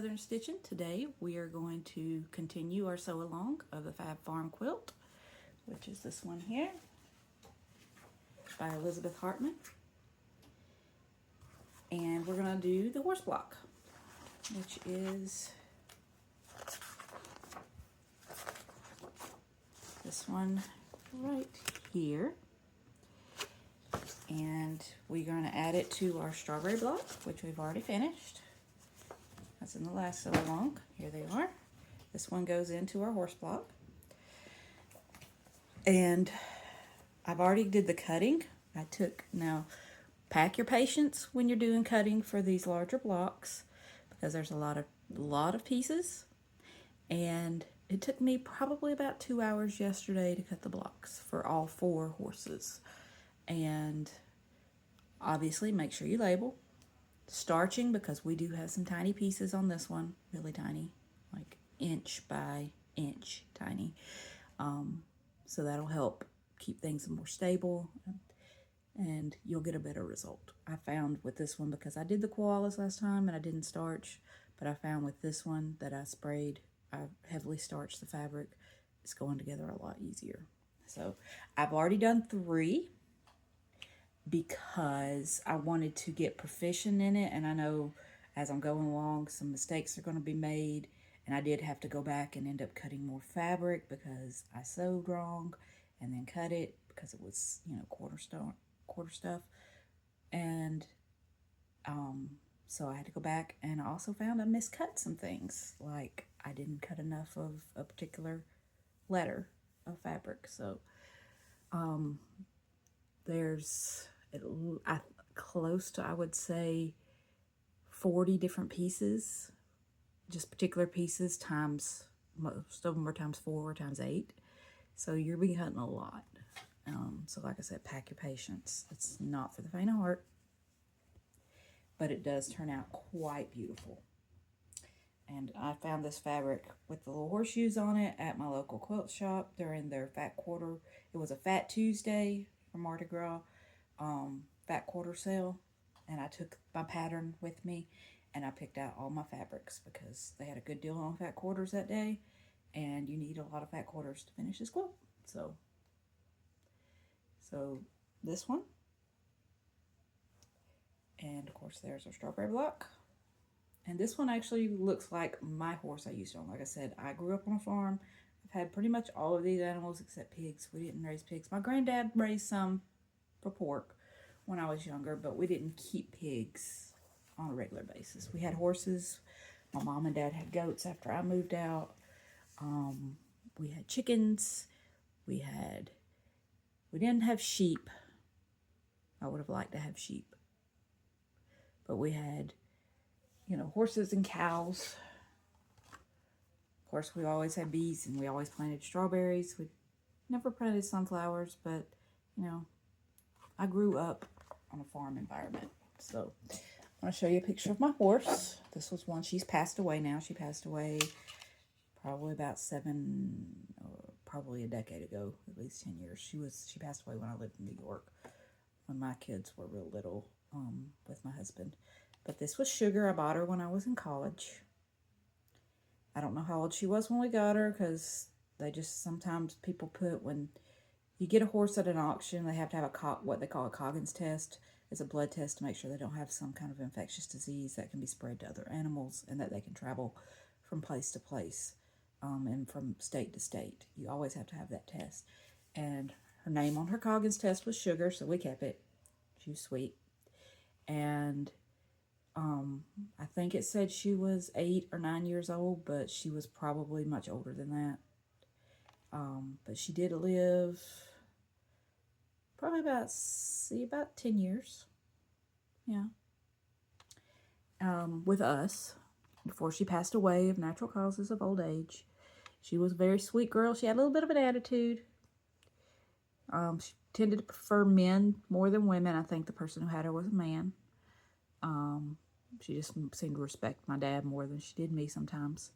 Southern Stitching. Today we are going to continue our sew along of the Fab Farm quilt, which is this one here by Elizabeth Hartman. And we're going to do the horse block, which is this one right here. And we're going to add it to our strawberry block, which we've already finished. That's in the last sew along. Here they are. This one goes into our horse block. And I've already did the cutting. Now pack your patience when you're doing cutting for these larger blocks, because there's a lot of pieces. And it took me probably about 2 hours yesterday to cut the blocks for all 4 horses. And obviously make sure you label. Starching, because we do have some tiny pieces on this one, really tiny, like inch by inch tiny. So that'll help keep things more stable, and you'll get a better result. I found with this one, because I did the koalas last time and I didn't starch, but I found with this one that I heavily starched the fabric, it's going together a lot easier. So I've already done 3 because I wanted to get proficient in it, and I know as I'm going along some mistakes are going to be made, and I did have to go back and end up cutting more fabric because I sewed wrong and then cut it because it was, quarter stuff, and so I had to go back, and I also found I miscut some things, like I didn't cut enough of a particular letter of fabric. So there's close to, I would say, 40 different pieces, just particular pieces, times, most of them are times 4 or times 8. So you're be cutting a lot. So like I said, pack your patience. It's not for the faint of heart, but it does turn out quite beautiful. And I found this fabric with the little horseshoes on it at my local quilt shop during their Fat Quarter. It was a Fat Tuesday for Mardi Gras Fat Quarter sale, and I took my pattern with me and I picked out all my fabrics because they had a good deal on Fat Quarters that day, and you need a lot of Fat Quarters to finish this quilt. So this one, and of course there's our strawberry block. And this one actually looks like my horse I used to own. Like I said, I grew up on a farm. I've had pretty much all of these animals except pigs. We didn't raise pigs. My granddad raised some for pork when I was younger, but we didn't keep pigs on a regular basis. We had horses. My mom and dad had goats after I moved out. We had chickens. We didn't have sheep. I would have liked to have sheep. But we had, horses and cows. Of course, we always had bees, and we always planted strawberries. We never planted sunflowers, but, I grew up on a farm environment. So I want to show you a picture of my horse. This was one. She's passed away now. She passed away probably about probably a decade ago, at least 10 years. She passed away when I lived in New York, when my kids were real little, with my husband. But this was Sugar. I bought her when I was in college. I don't know how old she was when we got her, because sometimes people put, when you get a horse at an auction, they have to have what they call a Coggins test. It's a blood test to make sure they don't have some kind of infectious disease that can be spread to other animals, and that they can travel from place to place, and from state to state. You always have to have that test. And her name on her Coggins test was Sugar, so we kept it. She was sweet. And I think it said she was 8 or 9 years old, but she was probably much older than that. But she did live probably about 10 years. Yeah. With us before she passed away of natural causes of old age. She was a very sweet girl. She had a little bit of an attitude. She tended to prefer men more than women. I think the person who had her was a man. She just seemed to respect my dad more than she did me sometimes.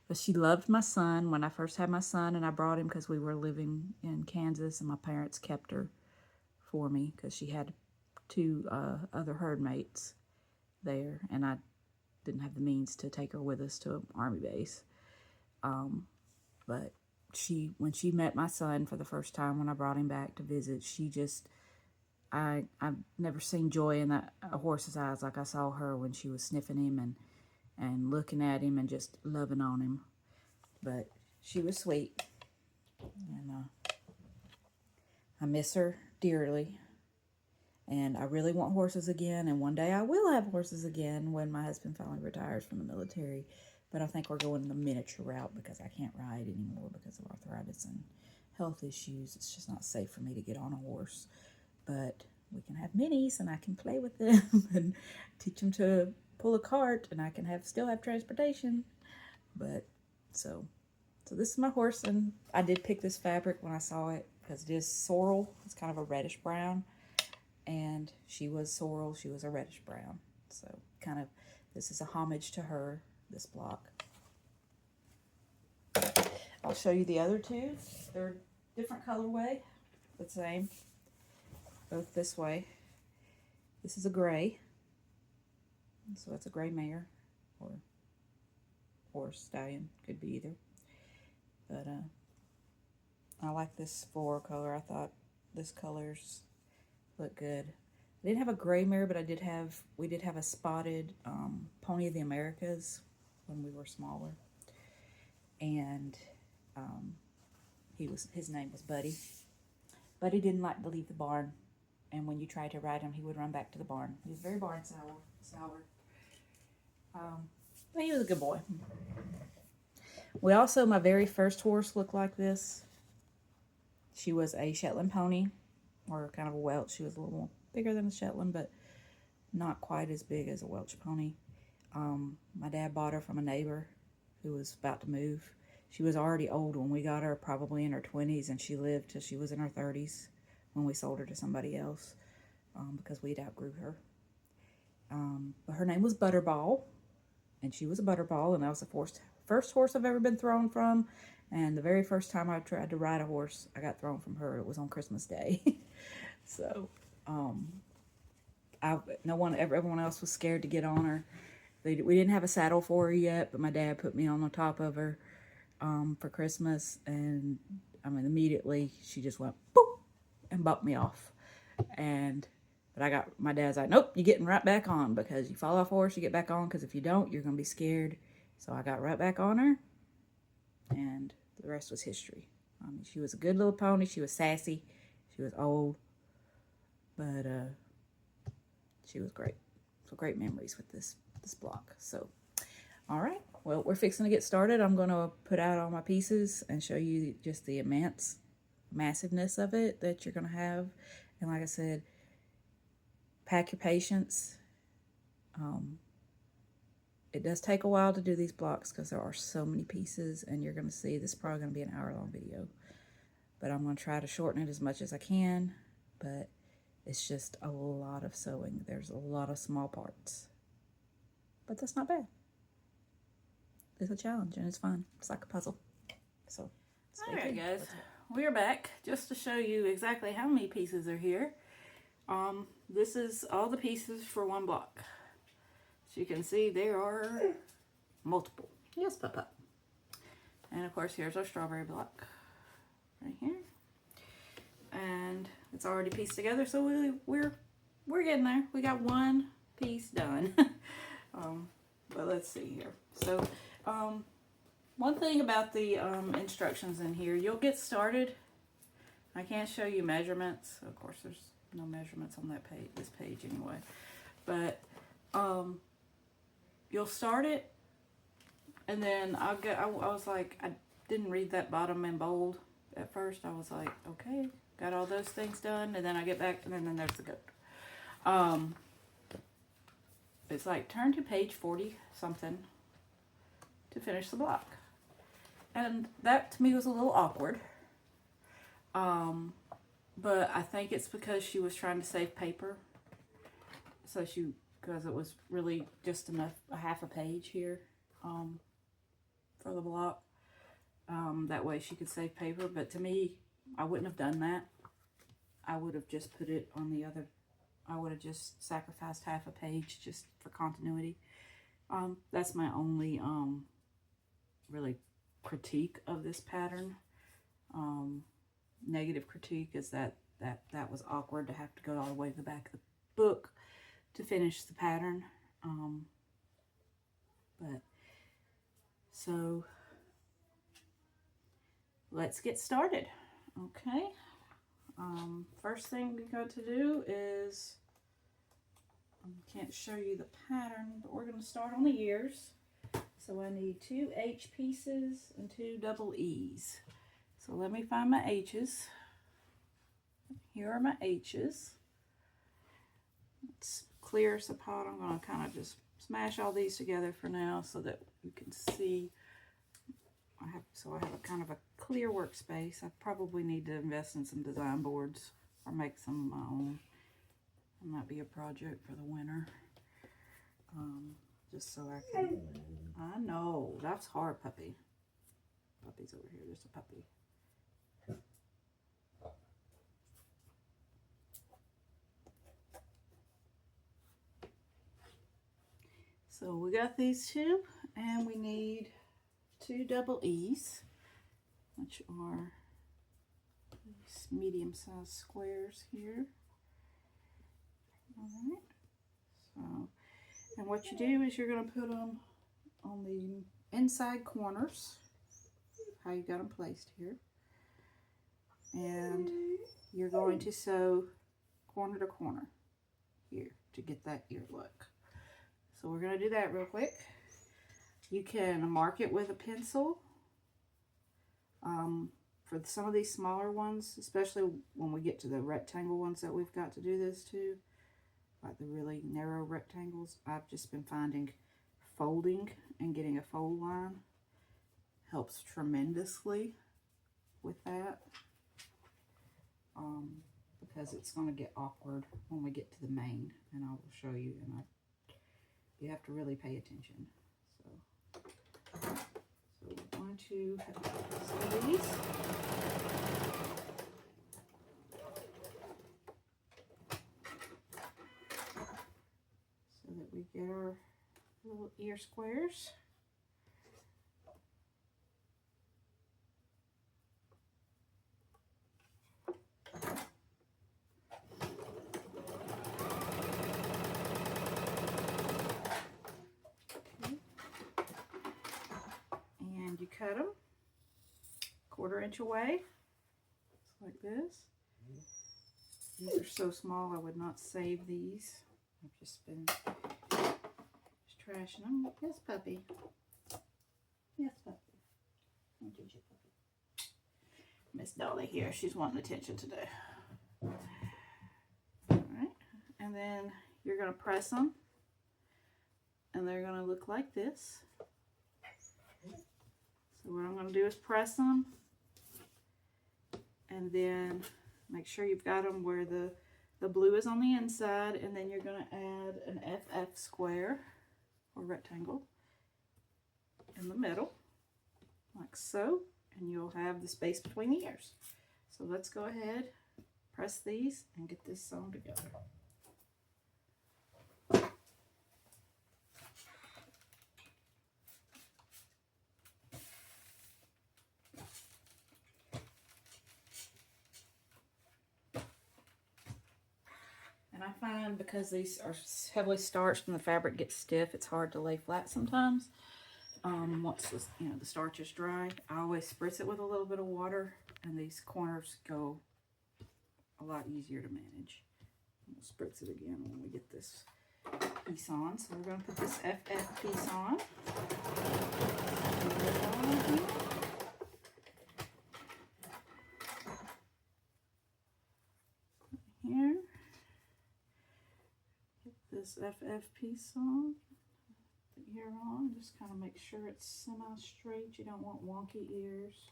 But she loved my son. When I first had my son, and I brought him because we were living in Kansas, and my parents kept her for me because she had 2 other herd mates there, and I didn't have the means to take her with us to an army base. But when she met my son for the first time when I brought him back to visit, she just, I've never seen joy in a horse's eyes like I saw her when she was sniffing him and looking at him and just loving on him. But she was sweet, and I miss her dearly. And I really want horses again, and one day I will have horses again when my husband finally retires from the military. But I think we're going the miniature route because I can't ride anymore because of arthritis and health issues. It's just not safe for me to get on a horse. But we can have minis, and I can play with them and teach them to pull a cart, and I can still have transportation. But so this is my horse, and I did pick this fabric when I saw it because it is sorrel. It's kind of a reddish brown, and she was sorrel. She was a reddish brown. So kind of, this is a homage to her, this block. I'll show you the other two. They're different colorway, the same, both this way. This is a gray, so it's a gray mare or horse, stallion, could be either. But I like this floral color. I thought this colors look good. I didn't have a gray mare, but we did have a spotted Pony of the Americas when we were smaller, and his name was Buddy. Buddy didn't like to leave the barn, and when you tried to ride him, he would run back to the barn. He was very barn sour. But he was a good boy. My very first horse looked like this. She was a Shetland pony, or kind of a Welsh. She was a little more bigger than a Shetland, but not quite as big as a Welsh pony. My dad bought her from a neighbor who was about to move. She was already old when we got her, probably in her 20s, and she lived till she was in her 30s when we sold her to somebody else because we'd outgrew her. But her name was Butterball, and she was a Butterball, and that was the first horse I've ever been thrown from, and the very first time I tried to ride a horse, I got thrown from her. It was on Christmas Day. So, everyone else was scared to get on her. We didn't have a saddle for her yet, but my dad put me on the top of her for Christmas, and immediately she just went boop and bumped me off. But my dad's like, nope, you're getting right back on, because you fall off a horse, you get back on, because if you don't, you're going to be scared. So I got right back on her, and the rest was history. She was a good little pony. She was sassy. She was old, but she was great. So great memories with this block. So, all right. Well, we're fixing to get started. I'm going to put out all my pieces and show you just the massiveness of it that you're going to have. And like I said, pack your patience. It does take a while to do these blocks because there are so many pieces, and you're going to see this is probably going to be an hour-long video. But I'm going to try to shorten it as much as I can, but it's just a lot of sewing. There's a lot of small parts, but that's not bad. It's a challenge, and it's fun. It's like a puzzle. So, all right, guys, we're back just to show you exactly how many pieces are here. This is all the pieces for one block. So you can see there are multiple. Yes, Papa. And of course, here's our strawberry block right here. And it's already pieced together, so we're getting there. We got one piece done. But let's see here. So, one thing about the instructions in here, you'll get started. I can't show you measurements. Of course, there's no measurements on that page, this page anyway. But you'll start it, and then I was like, I didn't read that bottom in bold at first. I was like, okay, got all those things done, and then I get back, and then there's the goat. It's like turn to page 40 something to finish the block, and that to me was a little awkward. But I think it's because she was trying to save paper, so because it was really just a half a page here for the block. That way she could save paper, but to me, I wouldn't have done that. I would have just put it on the other, I would have just sacrificed half a page just for continuity. That's my only really critique of this pattern. Negative critique is that was awkward to have to go all the way to the back of the book to finish the pattern. But so let's get started. Okay. First thing we got to do is, I can't show you the pattern, but we're going to start on the ears. So I need 2 H pieces and 2 double E's. So let me find my H's. Here are my H's. It's clear as a pot. I'm going to kind of just smash all these together for now so that you can see. I have a kind of a clear workspace. I probably need to invest in some design boards or make some of my own. It might be a project for the winter. Just so I can. I know, that's hard, puppy. Puppy's over here. There's a puppy. So we got these 2, and we need 2 double E's, which are these medium-sized squares here. All right. So, and what you do is you're going to put them on the inside corners, how you got them placed here, and you're going to sew corner to corner here to get that ear look. So we're going to do that real quick. You can mark it with a pencil. For some of these smaller ones, especially when we get to the rectangle ones that we've got to do this to, like the really narrow rectangles, I've just been finding folding and getting a fold line helps tremendously with that, because it's going to get awkward when we get to the mane, and I will show you, and you have to really pay attention. So we're going to have these. So that we get our little ear squares. And you cut them 1/4 inch away, just like this. These are so small I would not save these. I've just been trashing them. Yes, puppy. Yes, puppy. Don't you, puppy. Miss Dolly here. She's wanting attention today. All right. And then you're going to press them. And they're going to look like this. So what I'm going to do is press them. And then make sure you've got them where the blue is on the inside. And then you're going to add an FF square or rectangle in the middle, like so, and you'll have the space between the ears. So let's go ahead, press these, and get this sewn together. And I find because these are heavily starched and the fabric gets stiff, it's hard to lay flat sometimes. Once the starch is dry, I always spritz it with a little bit of water, and these corners go a lot easier to manage. We'll spritz it again when we get this piece on. So we're going to put this FF piece on. Here. Get this FF piece on. The ear on. Just kind of make sure it's semi-straight. You don't want wonky ears.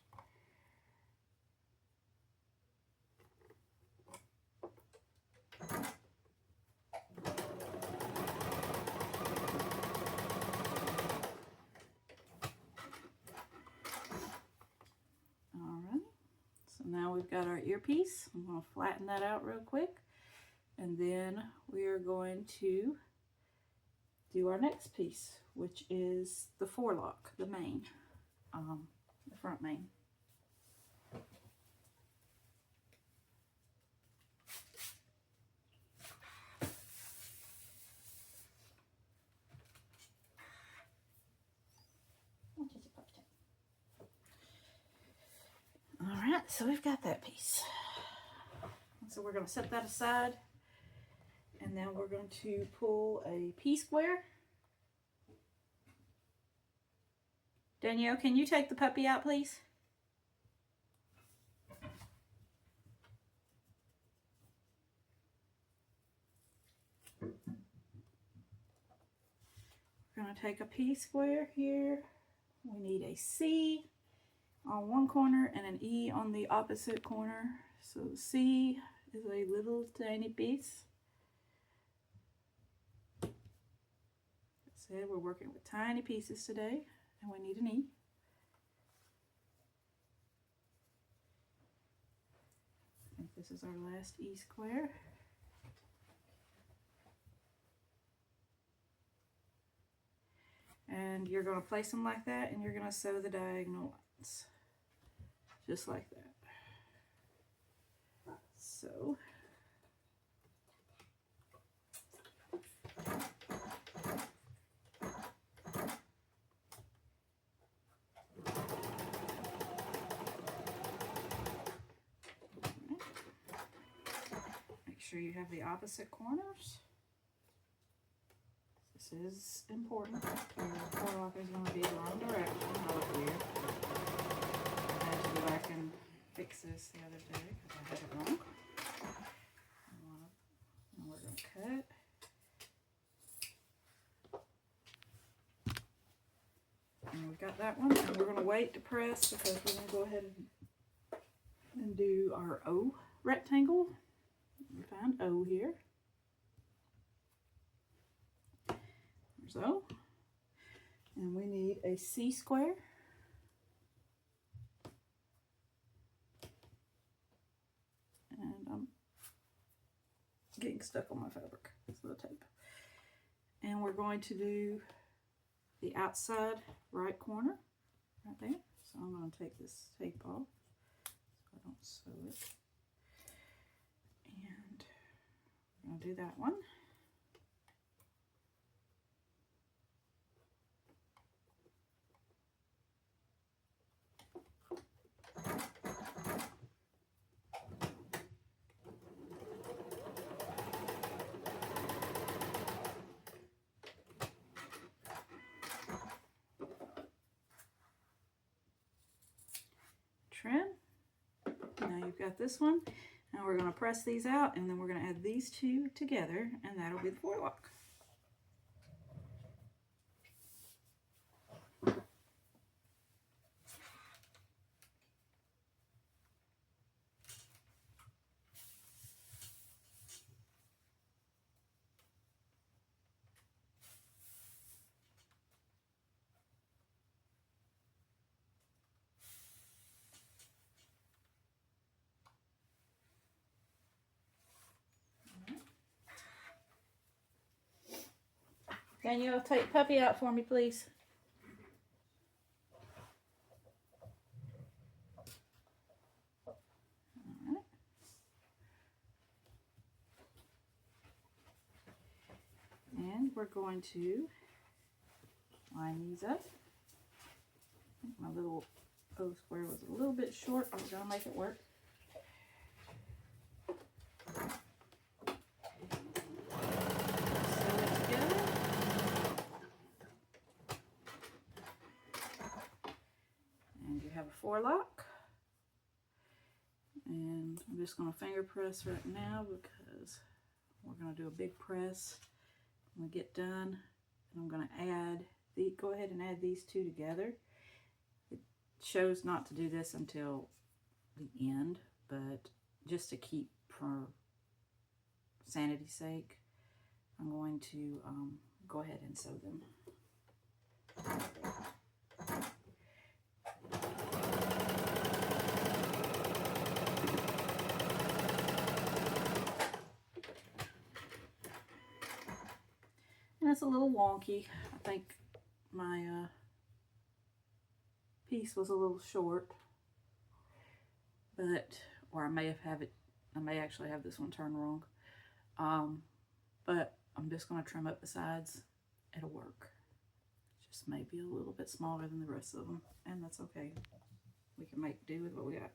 Alright, so now we've got our earpiece. I'm going to flatten that out real quick, and then we are going to do our next piece, which is the forelock, the mane, the front mane. Alright, so we've got that piece. So we're going to set that aside, and now we're going to pull a P-square. Danielle, can you take the puppy out, please? We're going to take a P-square here. We need a C on one corner and an E on the opposite corner. So the C is a little tiny piece. Like I said, we're working with tiny pieces today, and we need an E. I think this is our last E square. And you're going to place them like that, and you're going to sew the diagonal lines. Just like that. So, make sure you have the opposite corners. This is important. Your forelock is going to be the wrong direction. That look weird. I had to go back and fix this the other day because I had it wrong. And we're going to cut. And we've got that one. And we're going to wait to press because we're going to go ahead and do our O rectangle. We find O here. There's O. And we need a C square. And I'm getting stuck on my fabric. It's the tape. And we're going to do the outside right corner right there. So I'm going to take this tape off so I don't sew it. And we're going to do that one. Trim. Now you've got this one. Now we're going to press these out, and then we're going to add these two together, and that'll be the forelock. Can you take puppy out for me, please? All right. And we're going to line these up. I think my little O square was a little bit short. I'm going to make it work. Forelock, and I'm just going to finger press right now because we're going to do a big press when we get done. And I'm going to add go ahead and add these two together. It shows not to do this until the end, but just to keep for sanity's sake, I'm going to go ahead and sew them. And it's a little wonky. I think my piece was a little short, but, or I may actually have this one turned wrong. But I'm just going to trim up the sides. It'll work. Just maybe a little bit smaller than the rest of them, and that's okay. We can make do with what we got.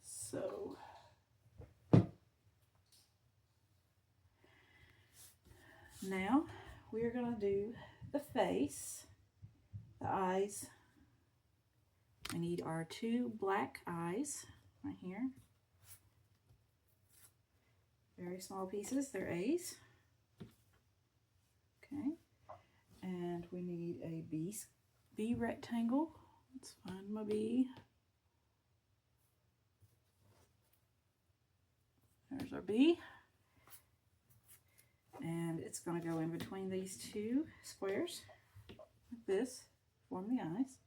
So now we're going to do the face, the eyes. I need our 2 black eyes right here. Very small pieces, they're A's. Okay, and we need a B rectangle. Let's find my B. There's our B. And it's going to go in between these 2 squares, like this, form the eyes.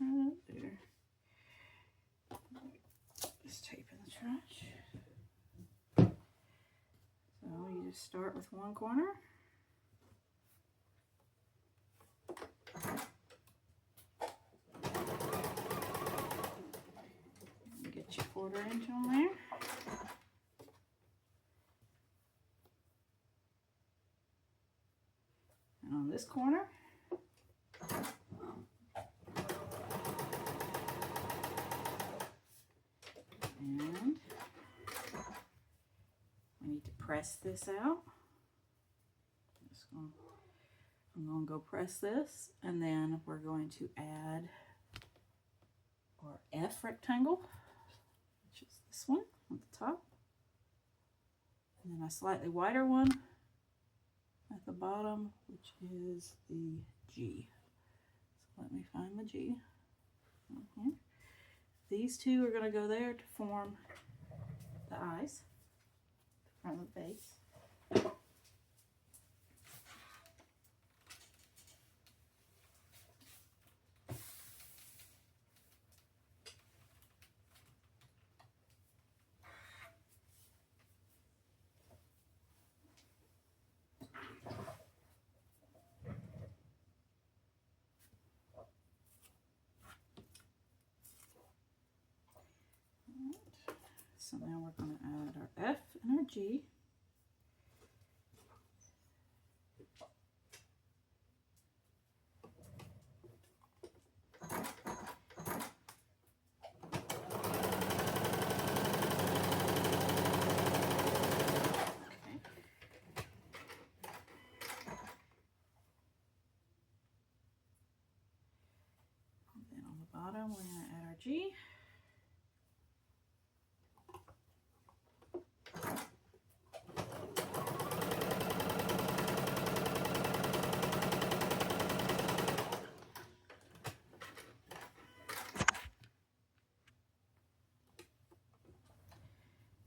Right there. Just tape in the trash. So you just start with one corner. Get your 1/4 inch on there. And on this corner, and we need to press this out. I'm going to go press this, and then we're going to add our F rectangle, which is this one at the top, and then a slightly wider one at the bottom, which is the G. So let me find the G. Okay. These 2 are going to go there to form the eyes, the front of the face. So now we're going to add our F and our G. Bottom, we're going to add our G.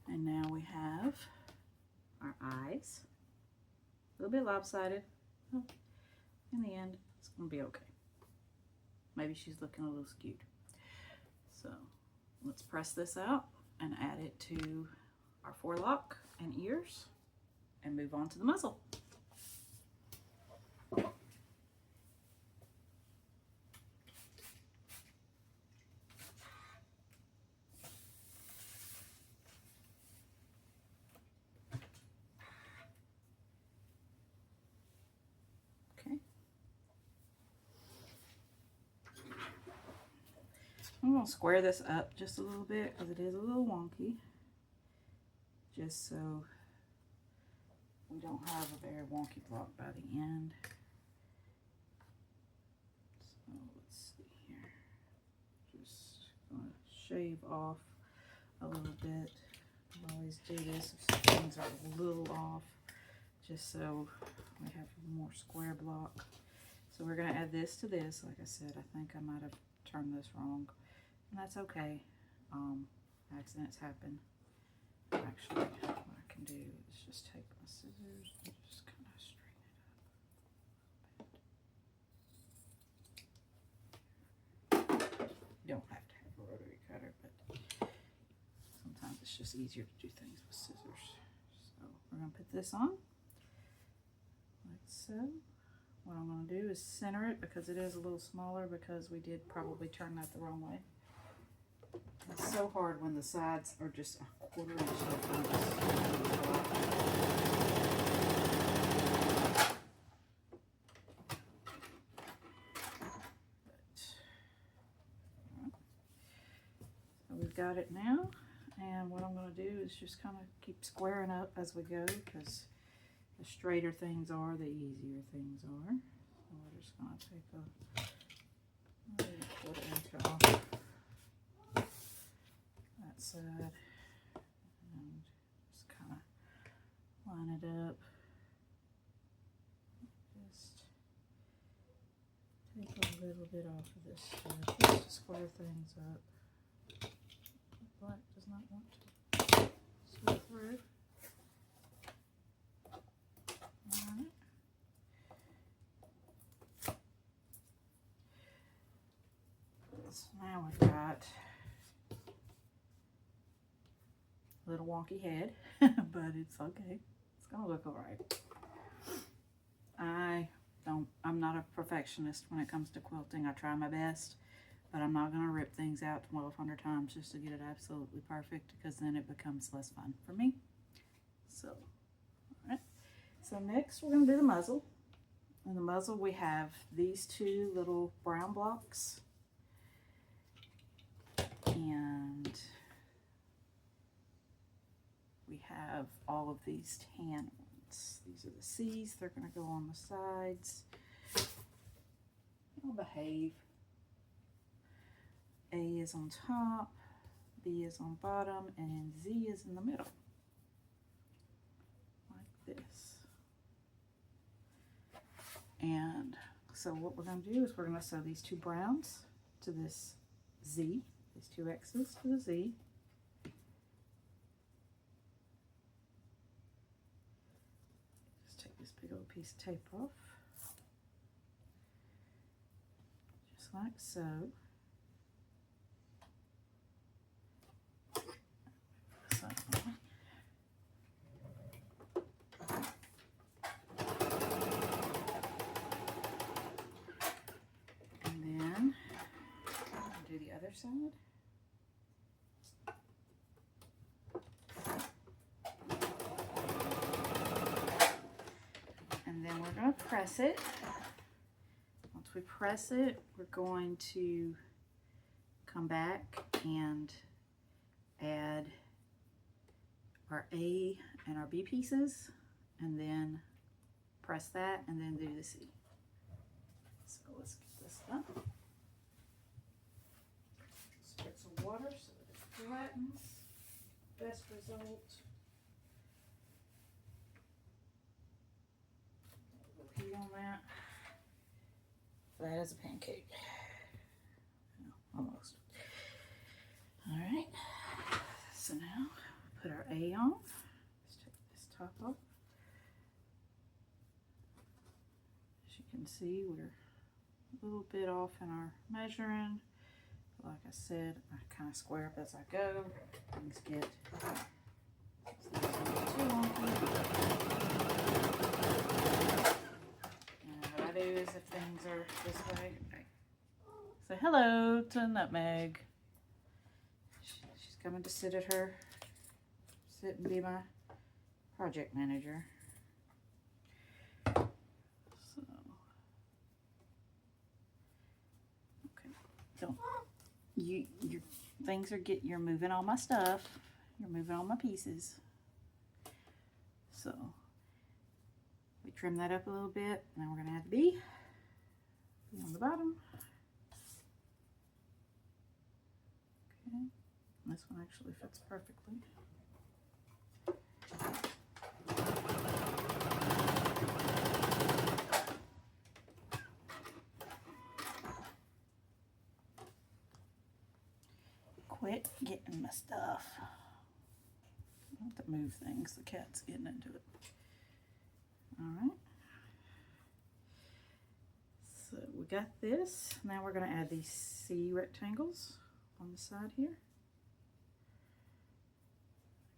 And now we have our eyes. A little bit lopsided. Oh, in the end, it's going to be okay. Maybe she's looking a little skewed. So let's press this out and add it to our forelock and ears and move on to the muzzle. I'm going to square this up just a little bit because it is a little wonky, just so we don't have a very wonky block by the end. So let's see here, just going to shave off a little bit. I always do this if things are a little off, just so we have a more square block. So we're going to add this to this. Like I said, I think I might have turned this wrong. And that's okay. Accidents happen. Actually, what I can do is just take my scissors and just kind of straighten it up. You don't have to have a rotary cutter, but it's just easier to do things with scissors. So we're going to put this on like so. What I'm going to do is center it because it is a little smaller because we did probably turn that the wrong way. It's so hard when the sides are just a quarter inch difference. So we've got it now, and what I'm going to do is just kind of keep squaring up as we go because the straighter things are, the easier things are. So we're just going to take a put it into that side and just kind of line it up. Just take a little bit off of this side just to square things up. Black does not want to slip through. Alright. So now we've got a little wonky head, but it's okay. It's gonna look alright. I'm not a perfectionist when it comes to quilting. I try my best, but I'm not gonna rip things out 1,200 times just to get it absolutely perfect because then it becomes less fun for me. So, alright. So next we're gonna do the muzzle. In the muzzle we have these two little brown blocks. And we have all of these tan ones. These are the C's. They're going to go on the sides. They'll behave. A is on top, B is on bottom, and Z is in the middle. Like this. And so what we're going to do is we're going to sew these two browns to this Z. These two X's to the Z. Just take this big old piece of tape off. Just like so. And then do the other side. And then we're going to press it. Once we press it, we're going to come back and add our A and our B pieces, and then press that, and then do the C. So let's get this done. Spread some water so that it flattens. Best result. Heat on that. Flat as a pancake. Almost. All right. So now put our A on. Let's take this top off. As you can see, we're a little bit off in our measuring. Like I said, I kind of square up as I go. Things get too wonky. And what I do is if things are this way, I say hello to Nutmeg. She's coming to sit and be my project manager. So, okay. So your things are you're moving all my stuff. You're moving all my pieces. So we trim that up a little bit. Now we're gonna add the B on the bottom. Okay. This one actually fits perfectly. Quit getting my stuff. I have to move things. The cat's getting into it. Alright. So we got this. Now we're going to add these C rectangles on the side here.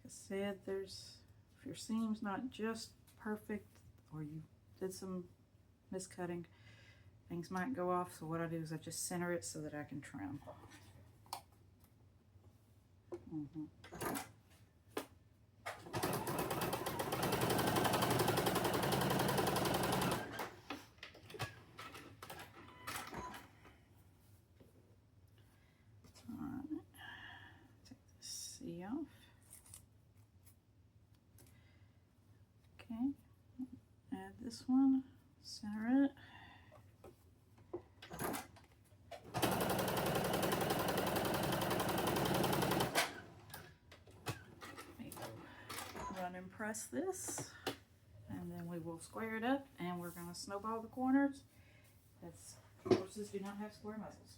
I said, if your seam's not just perfect or you did some miscutting, things might go off. So what I do is I just center it so that I can trim. Alright, take this C off. Okay, add this one, center it. Run and press this, and then we will square it up, and we're going to snowball the corners, as horses do not have square muzzles.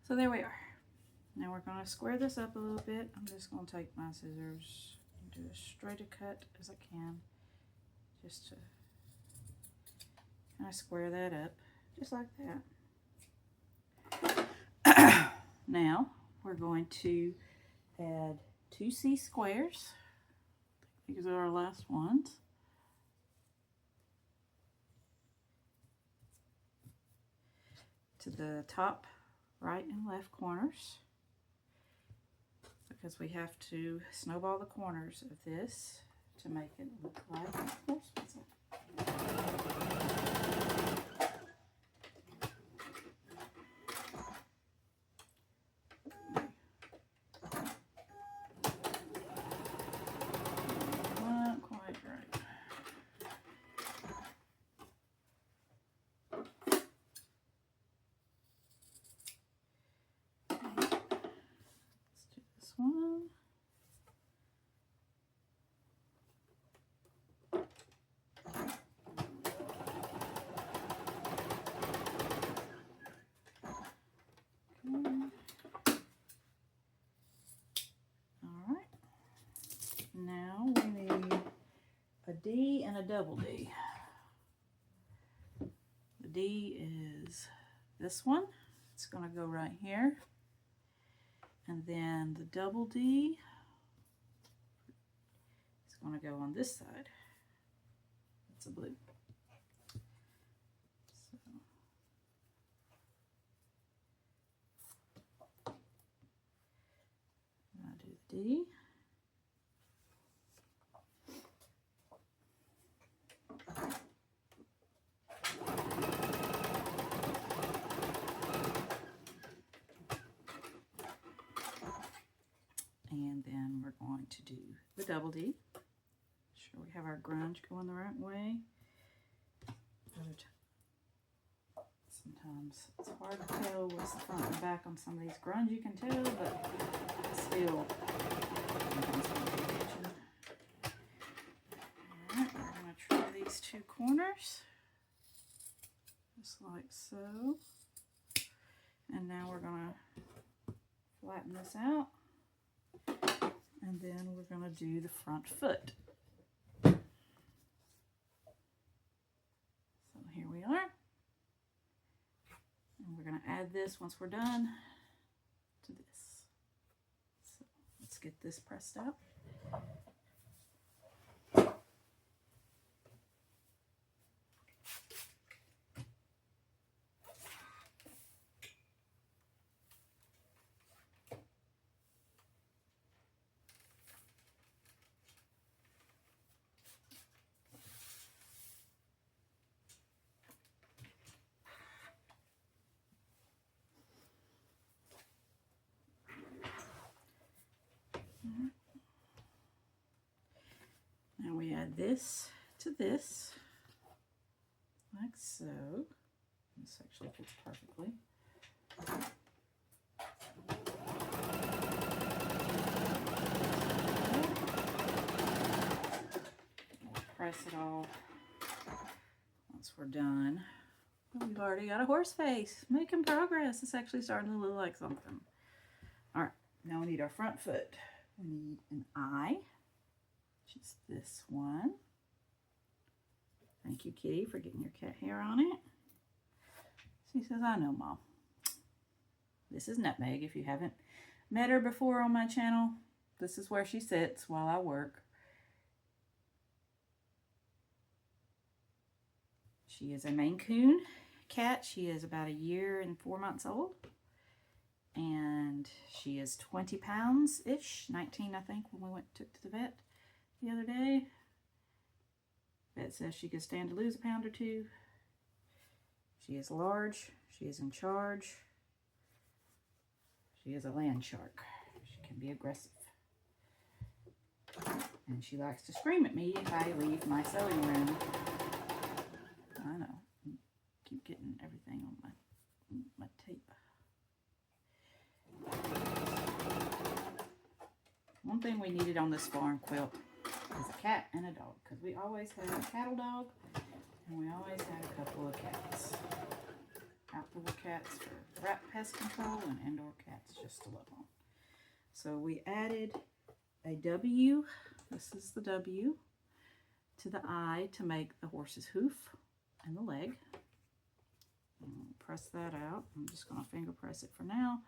So there we are. Now we're going to square this up a little bit. I'm just going to take my scissors and do as straight a cut as I can, just to kind of square that up, just like that. Now we're going to add 2 C squares. These are our last ones. To the top right and left corners, because we have to snowball the corners of this to make it look like a horse muzzle. Not quite right. One. Okay. All right. Now we need a D and a double D. The D is this one. It's going to go right here. And then the double D is going to go on this side. It's a blue. So I do the D. And then we're going to do the double D. Make sure we have our grunge going the right way. Sometimes it's hard to tell what's the front and back on some of these grunge. You can tell, but still. Alright, we're going to trim these 2 corners, just like so. And now we're going to flatten this out. And then we're going to do the front foot. So here we are. And we're going to add this once we're done to this. So let's get this pressed out. Now we add this to this, like so. This actually fits perfectly. We'll press it all once we're done. We've already got a horse face. Making progress. It's actually starting to look like something. All right, now we need our front foot. We need an eye, which is this one. Thank you, Kitty, for getting your cat hair on it. She says, I know, Mom. This is Nutmeg. If you haven't met her before on my channel, this is where she sits while I work. She is a Maine Coon cat. She is about 1 year and 4 months old. And she is 20 pounds-ish, 19, I think, when we took to the vet the other day. Vet says she could stand to lose a pound or 2. She is large. She is in charge. She is a land shark. She can be aggressive. And she likes to scream at me if I leave my sewing room. I know. I keep getting everything on my tape. One thing we needed on this farm quilt is a cat and a dog, because we always had a cattle dog and we always had a couple of cats. Outdoor cats for rat pest control and indoor cats just to love on. So we added a W, this is the W, to the eye to make the horse's hoof and the leg. Press that out. I'm just going to finger press it for now.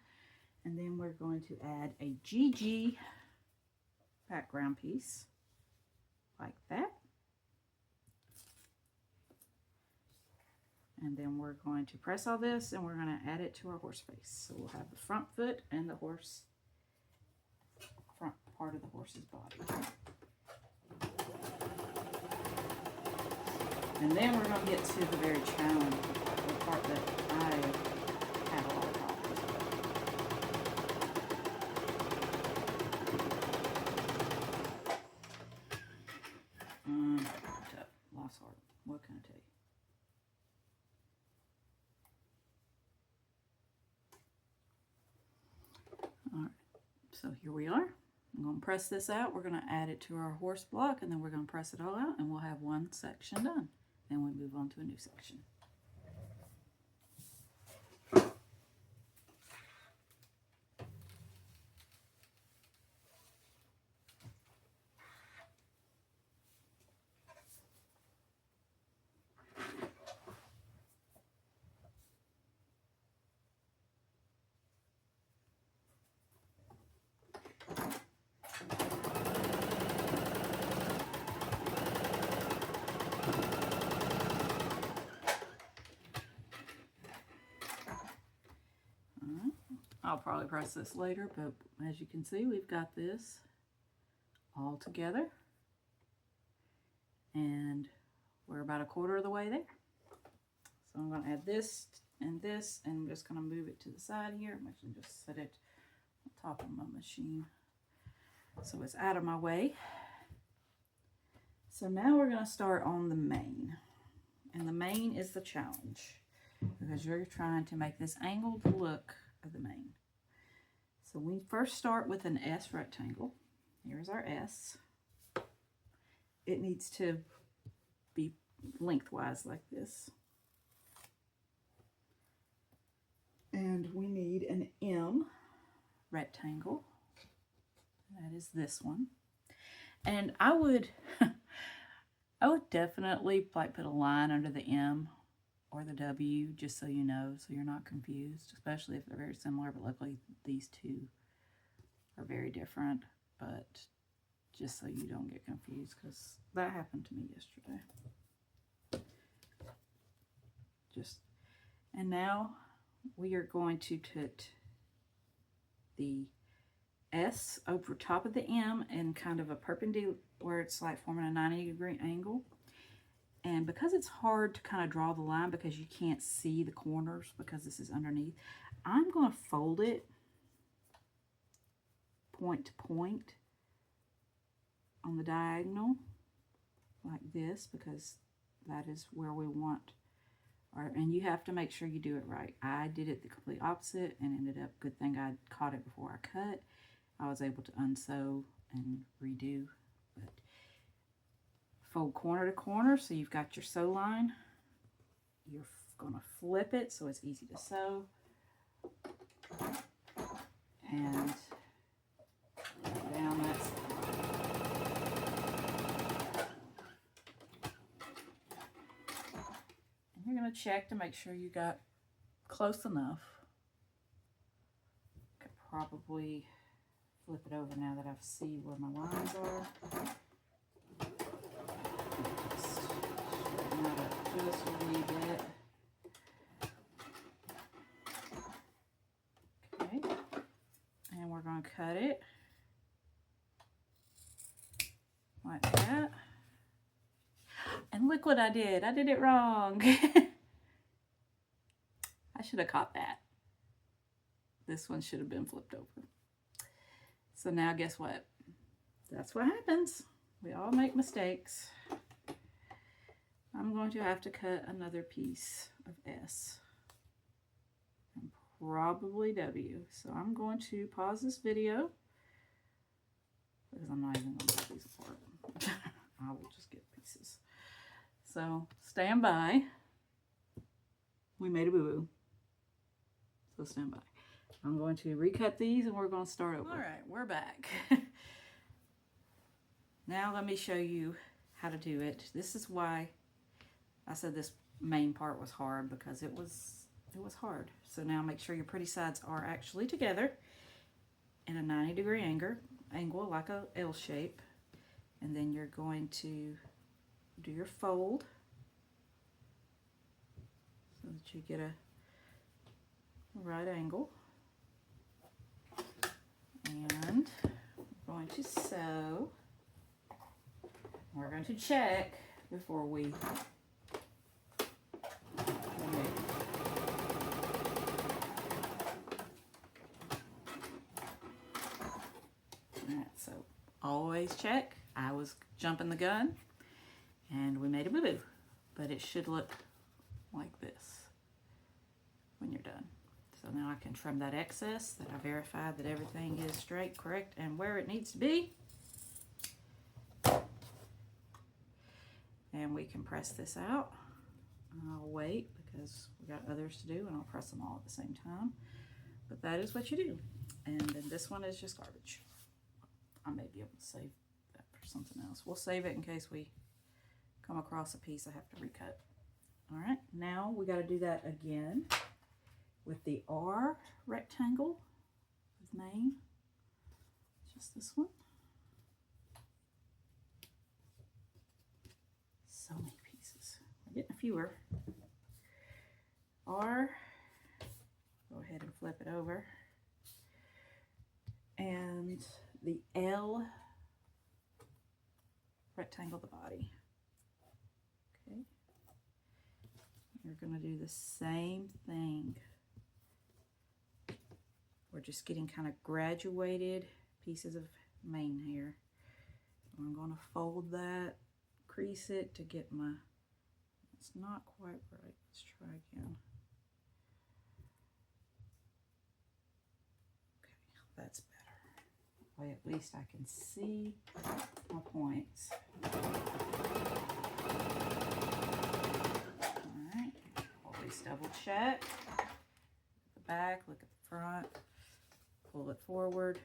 And then we're going to add a GG background piece like that. And then we're going to press all this and we're going to add it to our horse face. So we'll have the front foot and the horse, front part of the horse's body. And then we're going to get to the very challenging part, the part that I had a lot of problems with. Life's hard. What can I tell you? Alright, so here we are. I'm going to press this out. We're going to add it to our horse block, and then we're going to press it all out, and we'll have one section done. Then we move on to a new section. I'll probably press this later, but as you can see, we've got this all together. And we're about 1/4 of the way there. So I'm going to add this, and I'm just going to move it to the side here. I'm actually just set it on top of my machine so it's out of my way. So now we're going to start on the mane. And the mane is the challenge, because you're trying to make this angled look of the mane. So we first start with an S rectangle. Here's our S. It needs to be lengthwise like this. And we need an M rectangle. That is this one. And I would definitely like put a line under the M or the W, just so you know, so you're not confused, especially if they're very similar, but luckily these two are very different, but just so you don't get confused, because that happened to me yesterday. And now we are going to put the S over top of the M in kind of a perpendicular, where it's like forming a 90-degree angle. And because it's hard to kind of draw the line because you can't see the corners because this is underneath, I'm going to fold it point to point on the diagonal like this, because that is where we want our, and you have to make sure you do it right. I did it the complete opposite and ended up, good thing I caught it before I cut. I was able to unsew and redo, but fold corner to corner, so you've got your sew line, your going to flip it so it's easy to sew. And down that side. And you're going to check to make sure you got close enough. Could probably flip it over now that I see where my lines are. Just straighten that up just a wee bit. Okay, and we're going to cut it like that. And look what I did. I did it wrong. I should have caught that. This one should have been flipped over. So now guess what? That's what happens. We all make mistakes. I'm going to have to cut another piece of S. And probably W. So I'm going to pause this video because I'm not even going to cut these apart. I will just get pieces. So stand by. We made a boo-boo. So stand by. I'm going to recut these and we're going to start over. All right, we're back. Now let me show you how to do it. This is why I said this main part was hard, because it was hard. So now make sure your pretty sides are actually together in a 90-degree angle like a L shape. And then you're going to do your fold so that you get a right angle. And we're going to sew. We're going to check before we Alright, so always check. I was jumping the gun and we made a boo-boo, but it should look like this when you're done. So now I can trim that excess that I verified that everything is straight, correct, and where it needs to be. And we can press this out. I'll wait because we got others to do and I'll press them all at the same time. But that is what you do. And then this one is just garbage. I may be able to save that for something else. We'll save it in case we come across a piece I have to recut. All right, now we got to do that again with the R rectangle with Maine. Just this one. So many pieces. We're getting fewer. R, go ahead and flip it over. And the L, rectangle the body. Okay. You're going to do the same thing. We're just getting kind of graduated pieces of mane here. I'm going to fold that, crease it to get my, it's not quite right. Let's try again. Okay, that's better. That way at least I can see my points. All right, always double check. Look at the back, look at the front, pull it forward.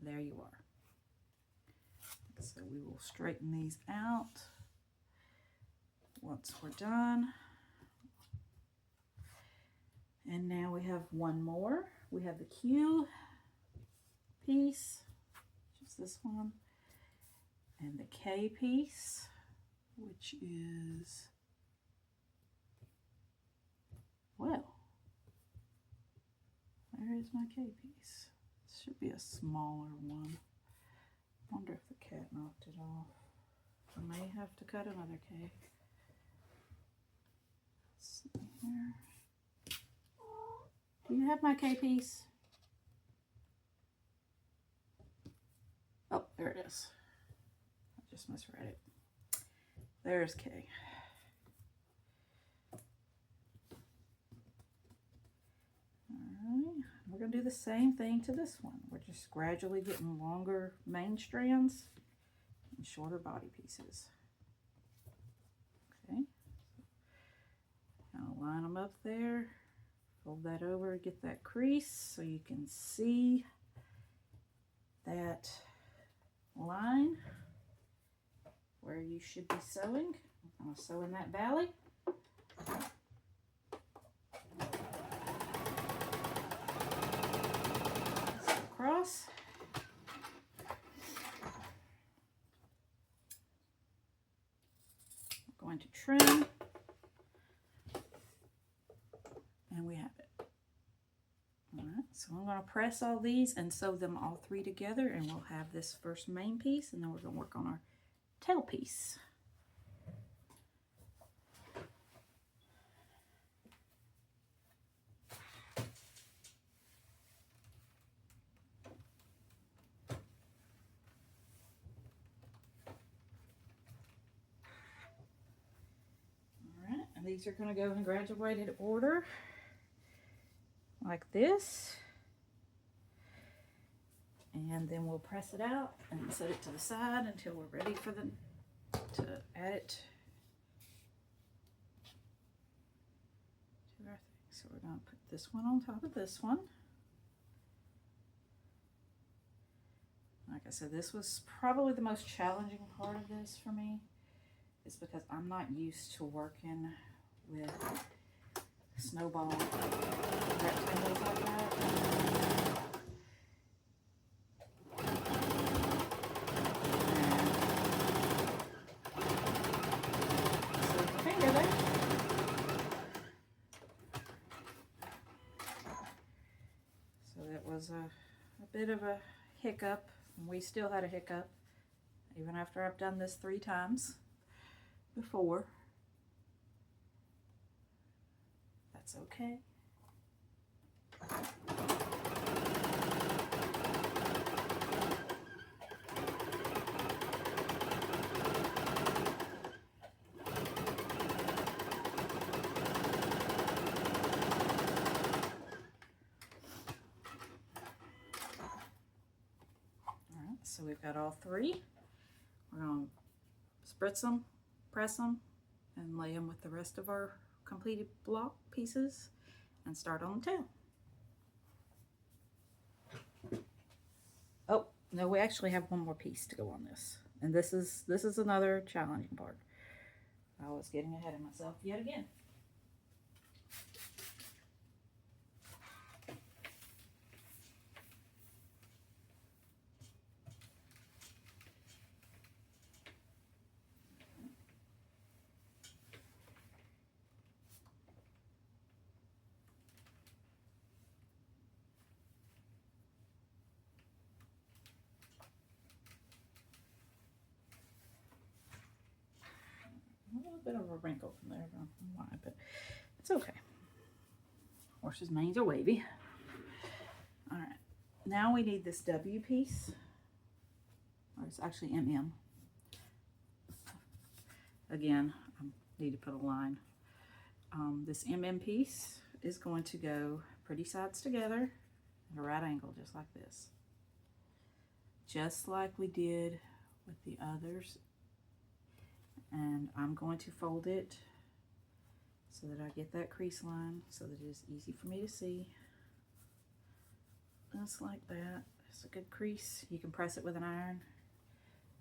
There you are. So we will straighten these out once we're done. And now we have one more. We have the Q piece, just this one, and the K piece, which is, well, where is my K piece? This should be a smaller one. I wonder if the cat knocked it off. I may have to cut another K. Let's see here. Do you have my K piece? Oh, there it is. I just misread it. There's K. Alright, we're going to do the same thing to this one. We're just gradually getting longer main strands and shorter body pieces. Okay. Now line them up there, fold that over, get that crease so you can see that line where you should be sewing. I'm going to sew in that valley. Across. I'm going to trim. And we have it. All right, so I'm going to press all these and sew them all three together, and we'll have this first main piece, and then we're going to work on our tail piece. All right, and these are going to go in graduated order like this. And then we'll press it out and set it to the side until we're ready for them to add it to our thing. So we're going to put this one on top of this one. Like I said, this was probably the most challenging part of this for me, is because I'm not used to working with snowball rectangles like that. Was a bit of a hiccup, and we still had a hiccup even after I've done this 3 times before. That's okay. So we've got all 3. We're going to spritz them, press them, and lay them with the rest of our completed block pieces and start on the tail. Oh, no, we actually have one more piece to go on this. And this is another challenging part. I was getting ahead of myself yet again. A little bit of a wrinkle from there, I don't know why, but it's okay. Horses' manes are wavy. All right, now we need this W piece, or it's actually MM. Again, I need to put a line. This MM piece is going to go pretty sides together at a right angle, just like this. Just like we did with the others. And I'm going to fold it so that I get that crease line so that it is easy for me to see. Just like that. It's a good crease. You can press it with an iron,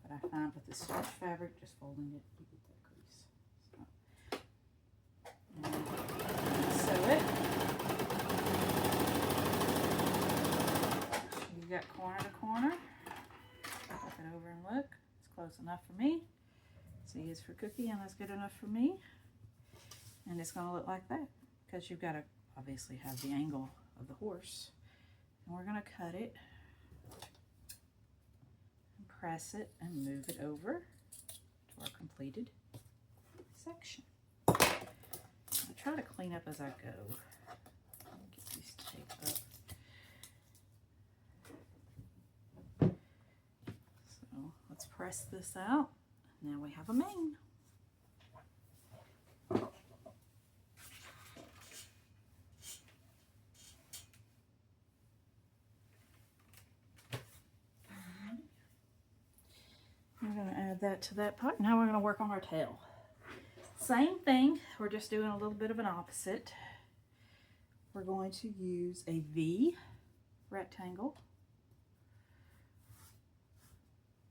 but I find with the starch fabric, just folding it, you get that crease. So, and sew it. You got corner to corner. Flip it over and look. It's close enough for me. C is for Cookie, and that's good enough for me. And it's going to look like that because you've got to obviously have the angle of the horse. And we're going to cut it and press it and move it over to our completed section. I try to clean up as I go. Get these taped up. So let's press this out. Now we have a mane. We're going to add that to that part. Now we're going to work on our tail. Same thing, we're just doing a little bit of an opposite. We're going to use a V rectangle,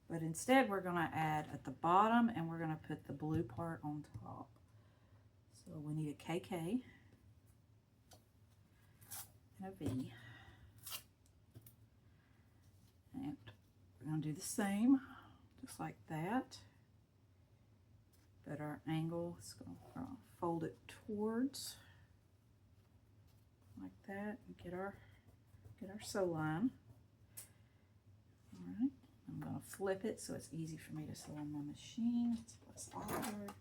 but instead we're going to add at the bottom and we're going to put the blue part on top. So we need a KK and a V. And we're going to do the same, just like that. But our angle is going to fold it towards, like that, and get our sew line. All right, I'm going to flip it so it's easy for me to sew on my machine. It's less awkward.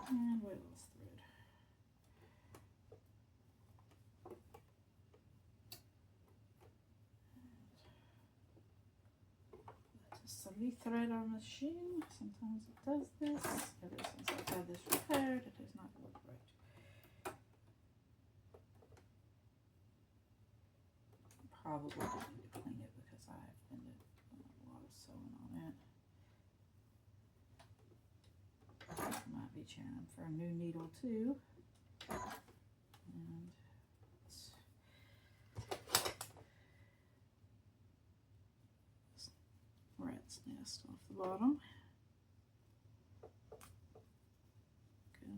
And wait, let's thread. Somebody thread our machine. Sometimes it does this. Ever since I've had this repaired, it does not work right. Probably need to clean it because I have been doing a lot of sewing on it. Might be trying for a new needle too. And rat's nest off the bottom. Go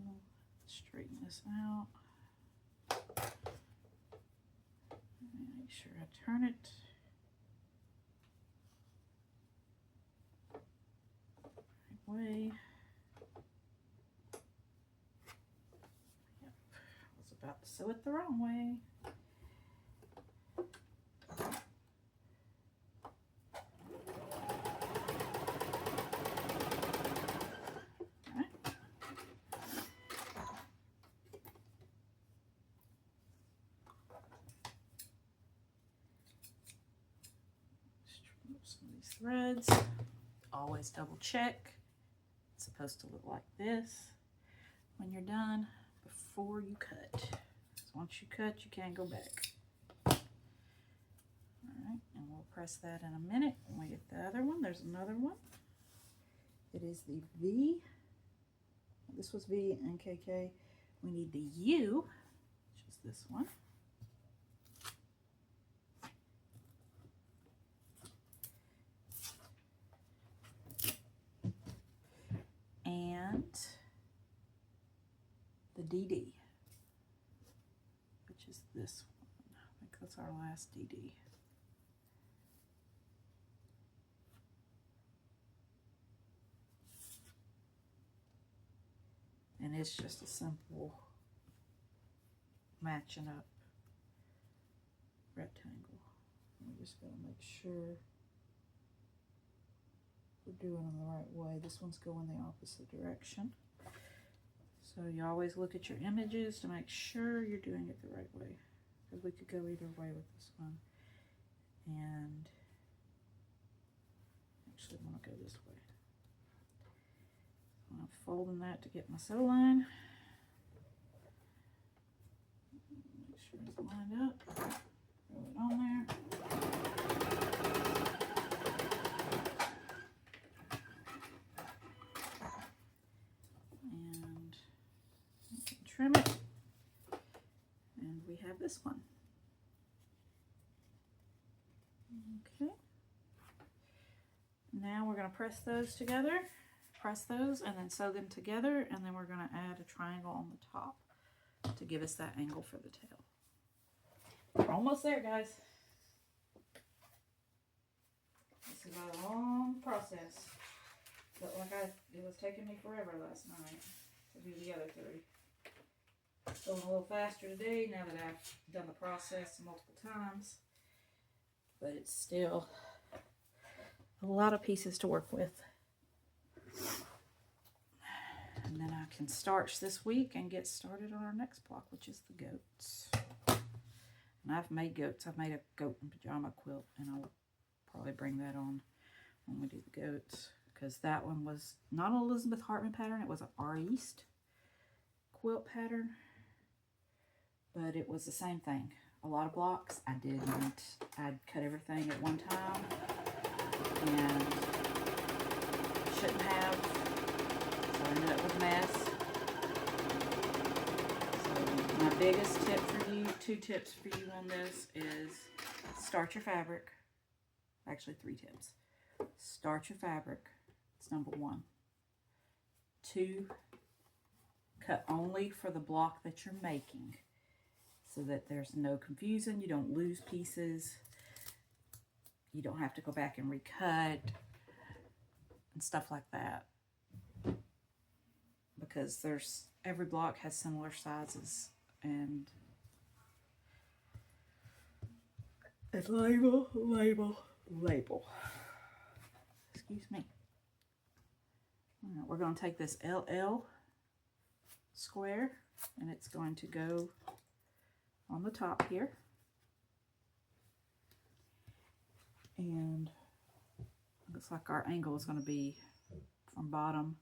straighten this out. Make sure I turn it. Right way. Yep. I was about to sew it the wrong way. Some of these threads. Always double check. It's supposed to look like this when you're done before you cut. So once you cut, you can't go back. Alright, and we'll press that in a minute when we get the other one. There's another one. It is the V. This was V and KK. We need the U, which is this one. And the DD, which is this one. I think that's our last DD. And it's just a simple matching up rectangle. We're just going to make sure we're doing them the right way. This one's going the opposite direction. So you always look at your images to make sure you're doing it the right way. Because we could go either way with this one. And actually I want to go this way. I'm folding that to get my sew line. Make sure it's lined up. Throw it on there. Trim it, and we have this one. Okay, now we're going to press those together, and then sew them together, and then we're going to add a triangle on the top to give us that angle for the tail. We're almost there, guys. This is a long process. Felt like it was taking me forever last night to do the other three. Going a little faster today now that I've done the process multiple times, but it's still a lot of pieces to work with. And then I can starch this week and get started on our next block, which is the goats. And I've made goats. I've made a goat and pajama quilt, and I'll probably bring that on when we do the goats, because that one was not an Elizabeth Hartman pattern. It was an R East quilt pattern. But it was the same thing. A lot of blocks. I'd cut everything at one time and shouldn't have, so I ended up with a mess. So my biggest tip for you, 2 tips for you on this is start your fabric. Actually 3 tips. Start your fabric. It's number 1. 2, cut only for the block that you're making so that there's no confusion. You don't lose pieces. You don't have to go back and recut and stuff like that, because every block has similar sizes, and it's label. Excuse me. All right, we're going to take this LL square, and it's going to go on the top here. And it looks like our angle is going to be from bottom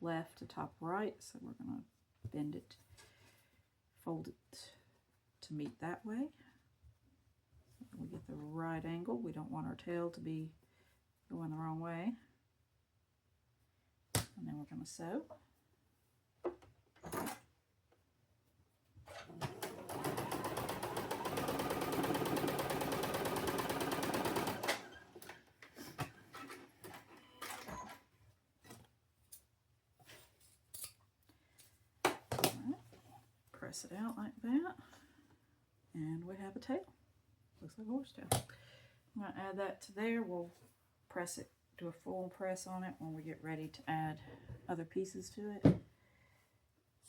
left to top right, so we're going to bend it, fold it to meet that way. We get the right angle. We don't want our tail to be going the wrong way. And then we're going to sew. Press it out like that, and we have a tail. Looks like a horse tail. I'm going to add that to there. We'll press it, do a full press on it when we get ready to add other pieces to it.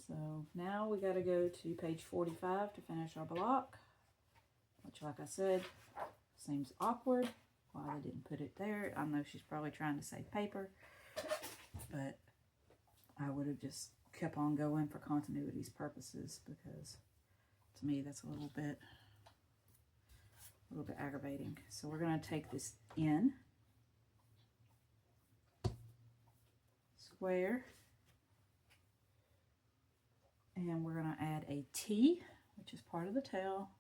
So now we got to go to page 45 to finish our block, which, like I said, seems awkward why they didn't put it there. I know she's probably trying to save paper, but I would have just kept on going for continuity's purposes, because to me that's a little bit aggravating. So we're going to take this in square, and we're going to add a T, which is part of the tail,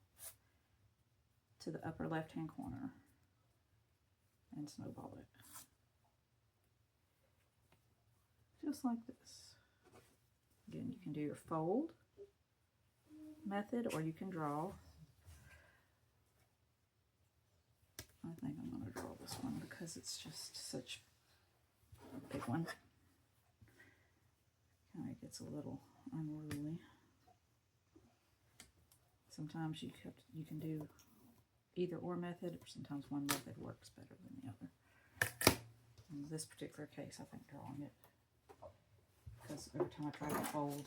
to the upper left hand corner and snowball it just like this. Again, you can do your fold method, or you can draw. I think I'm going to draw this one because it's just such a big one. Kind of gets a little unruly. Sometimes you can do either or method, or sometimes one method works better than the other. In this particular case, I think drawing it, because every time I try to fold,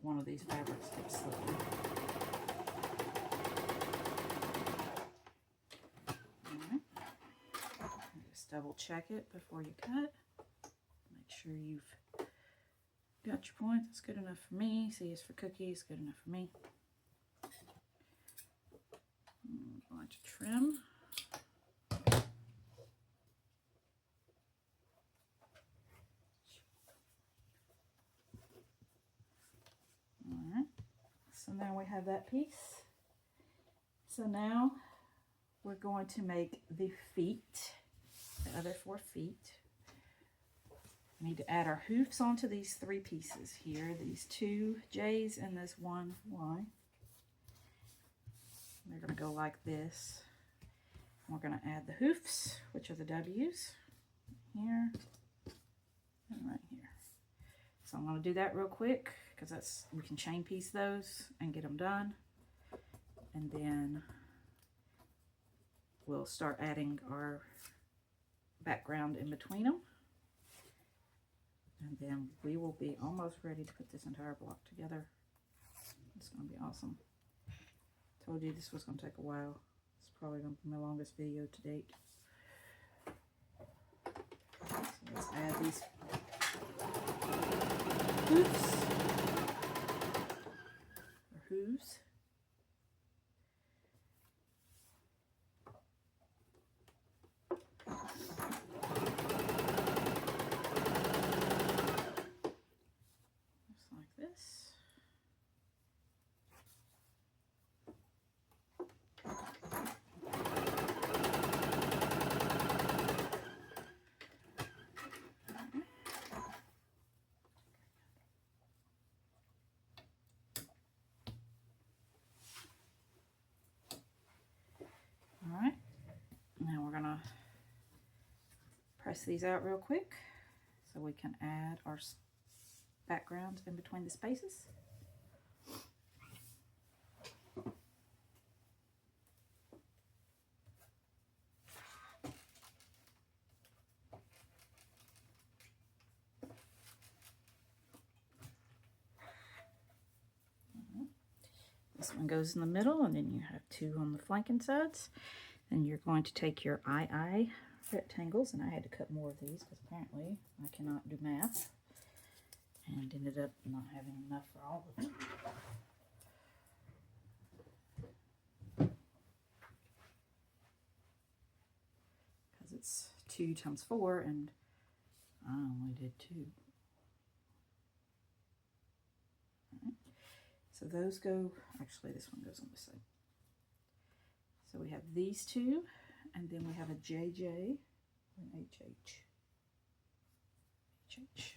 one of these fabrics keeps slipping. Alright. Just double check it before you cut. Make sure you've got your point. That's good enough for me. C is for cookies, good enough for me. I'm going to trim. Alright, so now we have that piece. So now we're going to make the feet, the other 4 feet. We need to add our hoofs onto these 3 pieces here, these 2 J's and this 1 Y. They're going to go like this. We're going to add the hoofs, which are the W's, here and right here. So I'm going to do that real quick, because we can chain piece those and get them done. And then we'll start adding our background in between them. And then we will be almost ready to put this entire block together. It's going to be awesome. Told you this was going to take a while. It's probably going to be my longest video to date. So let's add these hoofs, or hooves. Just like this. press these out real quick so we can add our background in between the spaces. This one goes in the middle, and then you have two on the flanking sides. Then you're going to take your eye rectangles, and I had to cut more of these because apparently I cannot do math, and ended up not having enough for all of them. Because it's 2 times 4, and I only did 2. So those go, actually this one goes on this side. So we have these two, and then we have a JJ and HH. HH.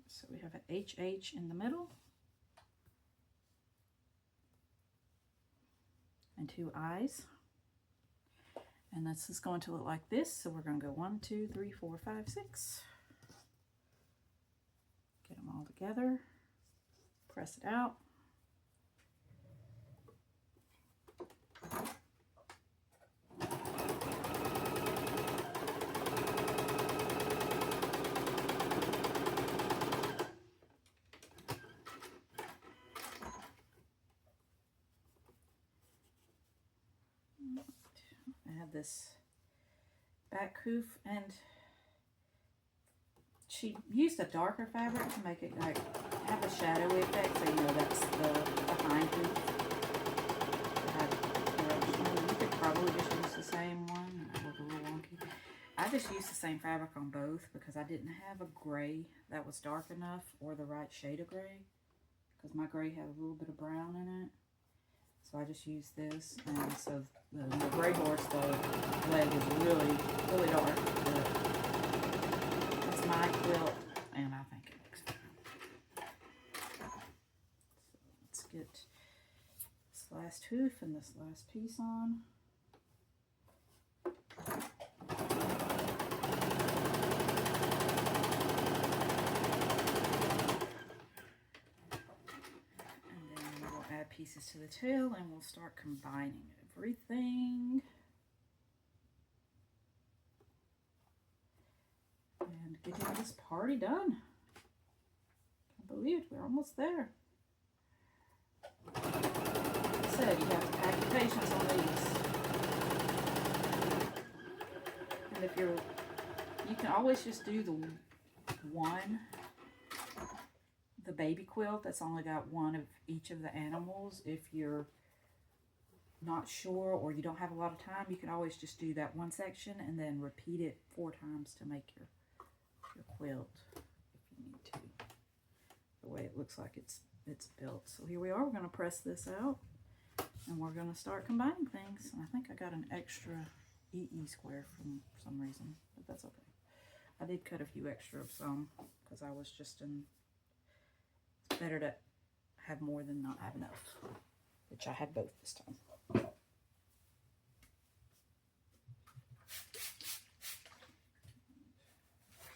So we have an HH in the middle, and 2 eyes. And this is going to look like this. So we're going to go 1, 2, 3, 4, 5, 6. Get them all together. Press it out. Add this back hoof, and she used a darker fabric to make it like have a shadowy effect, so you know that's the behind hoof. You could probably just use the same one. It looked a little wonky. I just used the same fabric on both because I didn't have a gray that was dark enough or the right shade of gray, because my gray had a little bit of brown in it. So I just used this, and so the gray horse, the leg is really, really dark. But it's my quilt, and I think it looks fine. So let's get this last hoof and this last piece on. Pieces to the tail, and we'll start combining everything. And getting this party done. Can't believe it, we're almost there. Like I said, you have to pack your patience on these. And if you can always just do the baby quilt that's only got one of each of the animals. If you're not sure or you don't have a lot of time, you can always just do that one section and then repeat it 4 times to make your quilt if you need to, the way it looks like it's built. So here we are, we're going to press this out and we're going to start combining things. And I think I got an extra EE square from some reason, but that's okay. I did cut a few extra of some because I was just in. It's better to have more than not have enough, which I had both this time.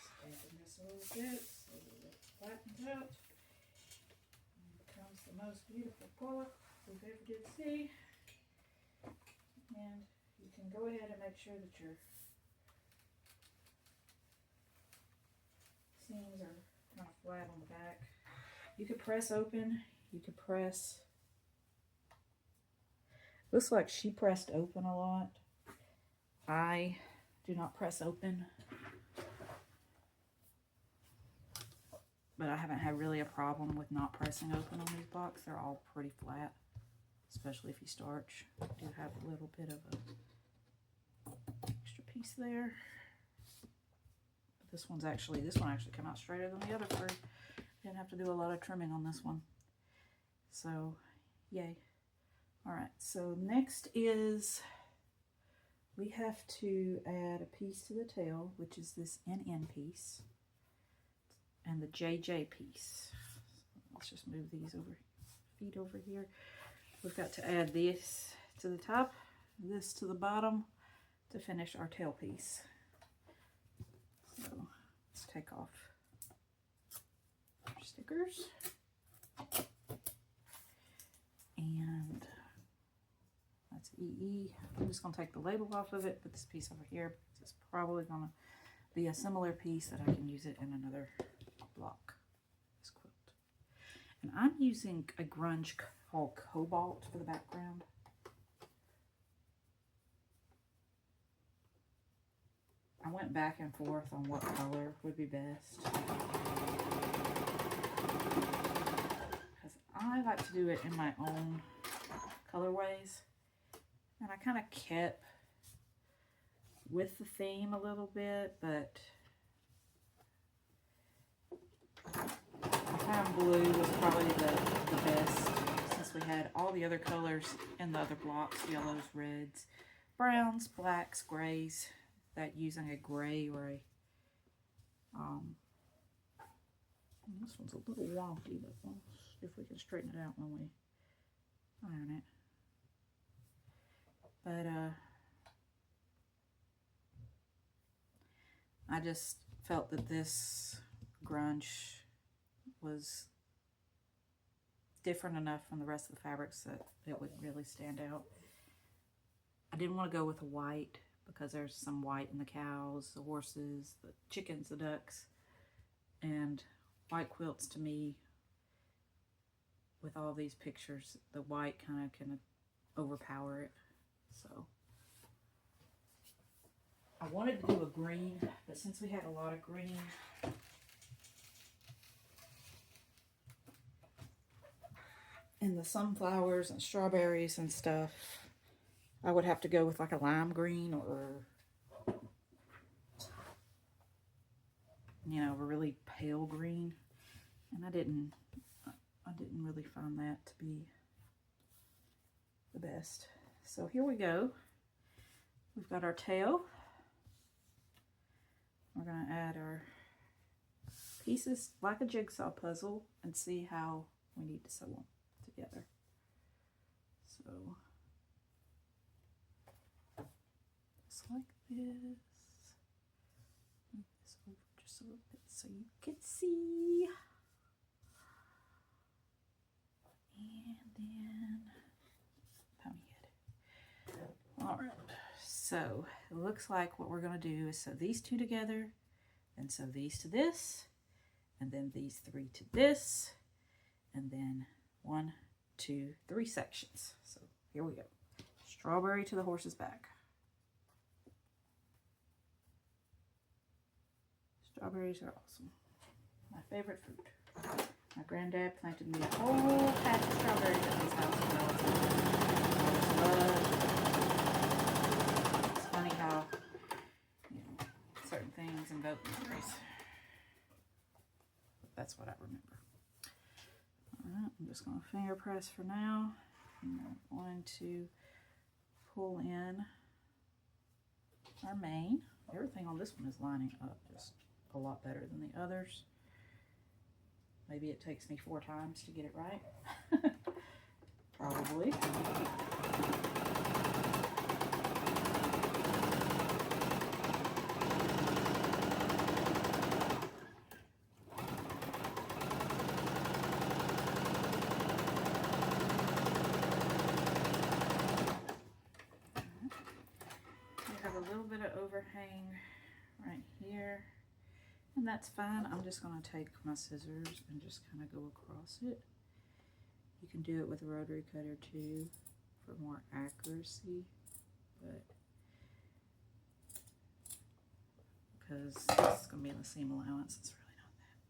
Stamping this a little bit so that it flattens out and becomes the most beautiful quilt we've ever did see. And you can go ahead and make sure that your seams are kind of flat on the back. You could press open, you could press, looks like she pressed open a lot. I do not press open, but I haven't had really a problem with not pressing open on these blocks. They're all pretty flat, especially if you starch. I do have a little bit of a extra piece there. But this one actually came out straighter than the other 3. Didn't have to do a lot of trimming on this one. So, yay. Alright, so next is we have to add a piece to the tail, which is this NN piece, and the JJ piece. So let's just move these feet over here. We've got to add this to the top, this to the bottom to finish our tail piece. So let's take off our stickers. And that's EE. I'm just going to take the label off of it, put this piece over here. It's probably going to be a similar piece that I can use it in another block. This quilt. And I'm using a grunge called Cobalt for the background. I went back and forth on what color would be best. Because I like to do it in my own colorways. And I kind of kept with the theme a little bit, but I found blue was probably the best, since we had all the other colors in the other blocks, yellows, reds, browns, blacks, grays, that using a gray or a, this one's a little wonky, but we'll see if we can straighten it out when we iron it. But, I just felt that this grunge was different enough from the rest of the fabrics that it would really stand out. I didn't want to go with a white because there's some white in the cows, the horses, the chickens, the ducks, and white quilts to me, with all these pictures, the white kind of can overpower it. So I wanted to do a green, but since we had a lot of green, and the sunflowers and strawberries and stuff, I would have to go with like a lime green or, you know, a really pale green. And I didn't really find that to be the best. So here we go. We've got our tail. We're going to add our pieces like a jigsaw puzzle and see how we need to sew them together. So, just like this. Move this over just a little bit so you can see. And then pony head. Alright, so it looks like what we're going to do is sew these two together, then sew these to this, and then these three to this, and then 1, 2, 3 sections. So here we go. Strawberry to the horse's back. Strawberries are awesome. My favorite fruit. My granddad planted me a whole patch of strawberries at his house when I was little. It's funny how, you know, certain things invoke memories. But that's what I remember. Alright, I'm just going to finger press for now. And I'm going to pull in our mane. Everything on this one is lining up just a lot better than the others. Maybe it takes me 4 times to get it right. Probably. We have a little bit of overhang right here. And that's fine. I'm just going to take my scissors and just kind of go across it. You can do it with a rotary cutter too for more accuracy, but because this is going to be in the seam allowance, it's really not that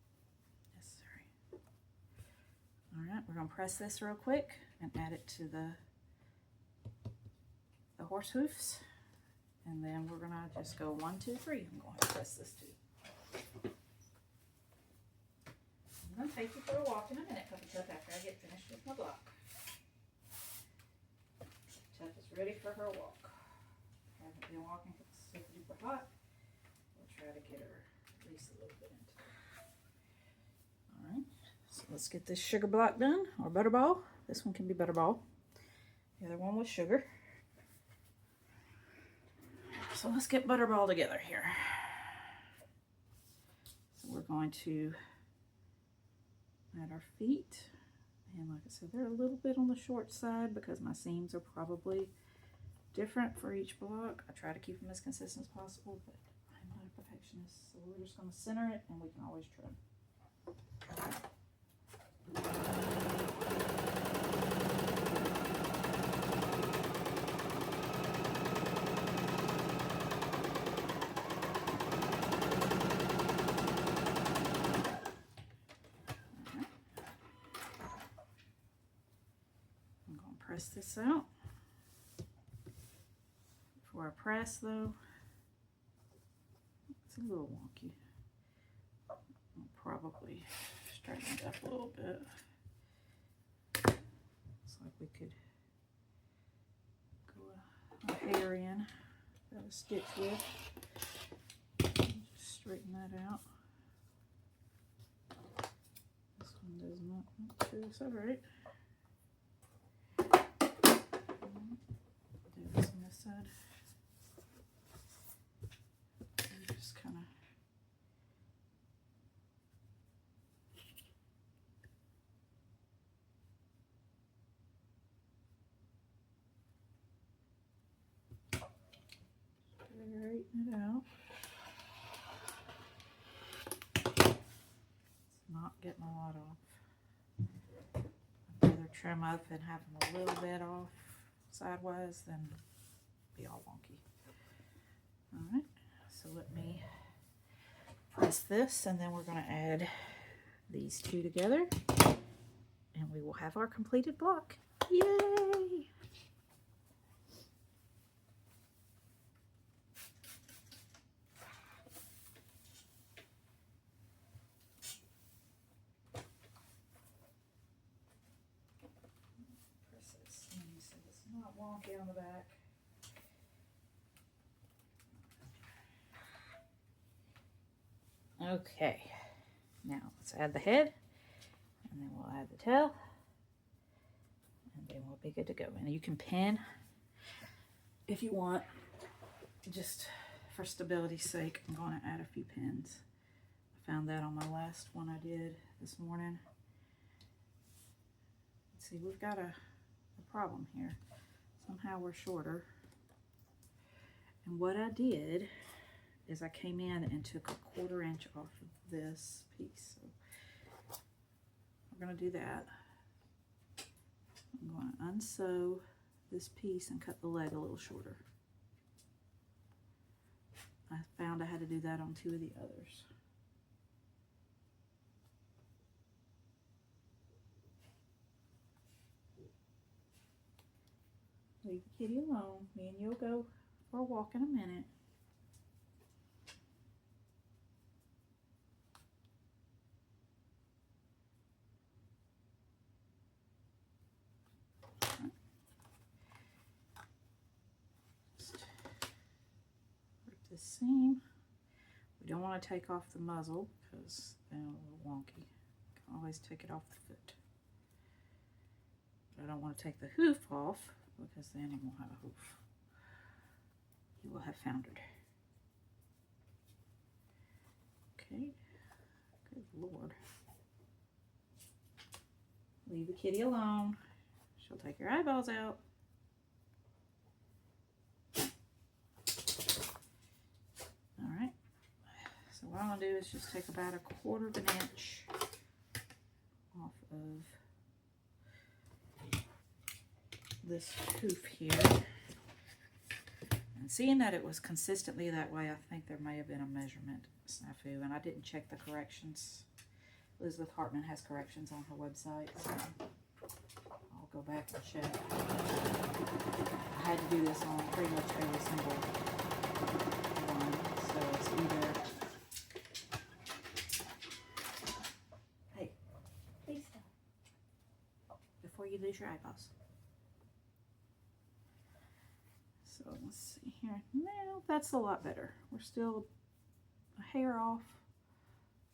necessary. Alright, we're going to press this real quick and add it to the horse hoofs, and then we're going to just go 1, 2, 3. I'm going to press this too. I'm going to take you for a walk in a minute, Puppy Tuck, after I get finished with my block. Tuck is ready for her walk. Haven't been walking because it's super duper hot. We'll try to get her at least a little bit into it. Alright, so let's get this sugar block done, or butterball. This one can be butterball. The other one was sugar. So let's get butterball together here. So we're going to add our feet. And like I said, they're a little bit on the short side because my seams are probably different for each block. I try to keep them as consistent as possible, but I'm not a perfectionist. So we're just going to center it, and we can always trim. I'm going to press this out. Before I press though, it's a little wonky. I'll probably straighten it up a little bit. Looks like we could go a hair in, got a stitch with. Just straighten that out. This one does not want to separate. Do this on this side. Just kind of straighten it out. It's not getting a lot off. I'd rather trim up and have them a little bit off sideways than be all wonky. All right, so let me press this, and then we're going to add these two together, and we will have our completed block. Yay! Press this in so it's not wonky on the back. Okay, now let's add the head, and then we'll add the tail, and then we'll be good to go. And you can pin if you want, just for stability's sake. I'm going to add a few pins. I found that on my last one I did this morning. Let's see, we've got a problem here. Somehow we're shorter. And what I did is I came in and took a 1/4 inch off of this piece. So we're going to do that. I'm going to unsew this piece and cut the leg a little shorter. I found I had to do that on 2 of the others. Leave the kitty alone. Me and you'll go for a walk in a minute. This seam. We don't want to take off the muzzle because they're a little wonky. You can always take it off the foot. But I don't want to take the hoof off because then it won't have a hoof. You will have foundered. Okay. Good Lord. Leave the kitty alone. She'll take your eyeballs out. Alright, so what I'm going to do is just take about a 1/4 inch off of this hoof here. And seeing that it was consistently that way, I think there may have been a measurement snafu, and I didn't check the corrections. Elizabeth Hartman has corrections on her website, so I'll go back and check. I had to do this on pretty much every single one. So it's either, hey, please stop before you lose your eyeballs. So let's see here. Now that's a lot better. We're still a hair off,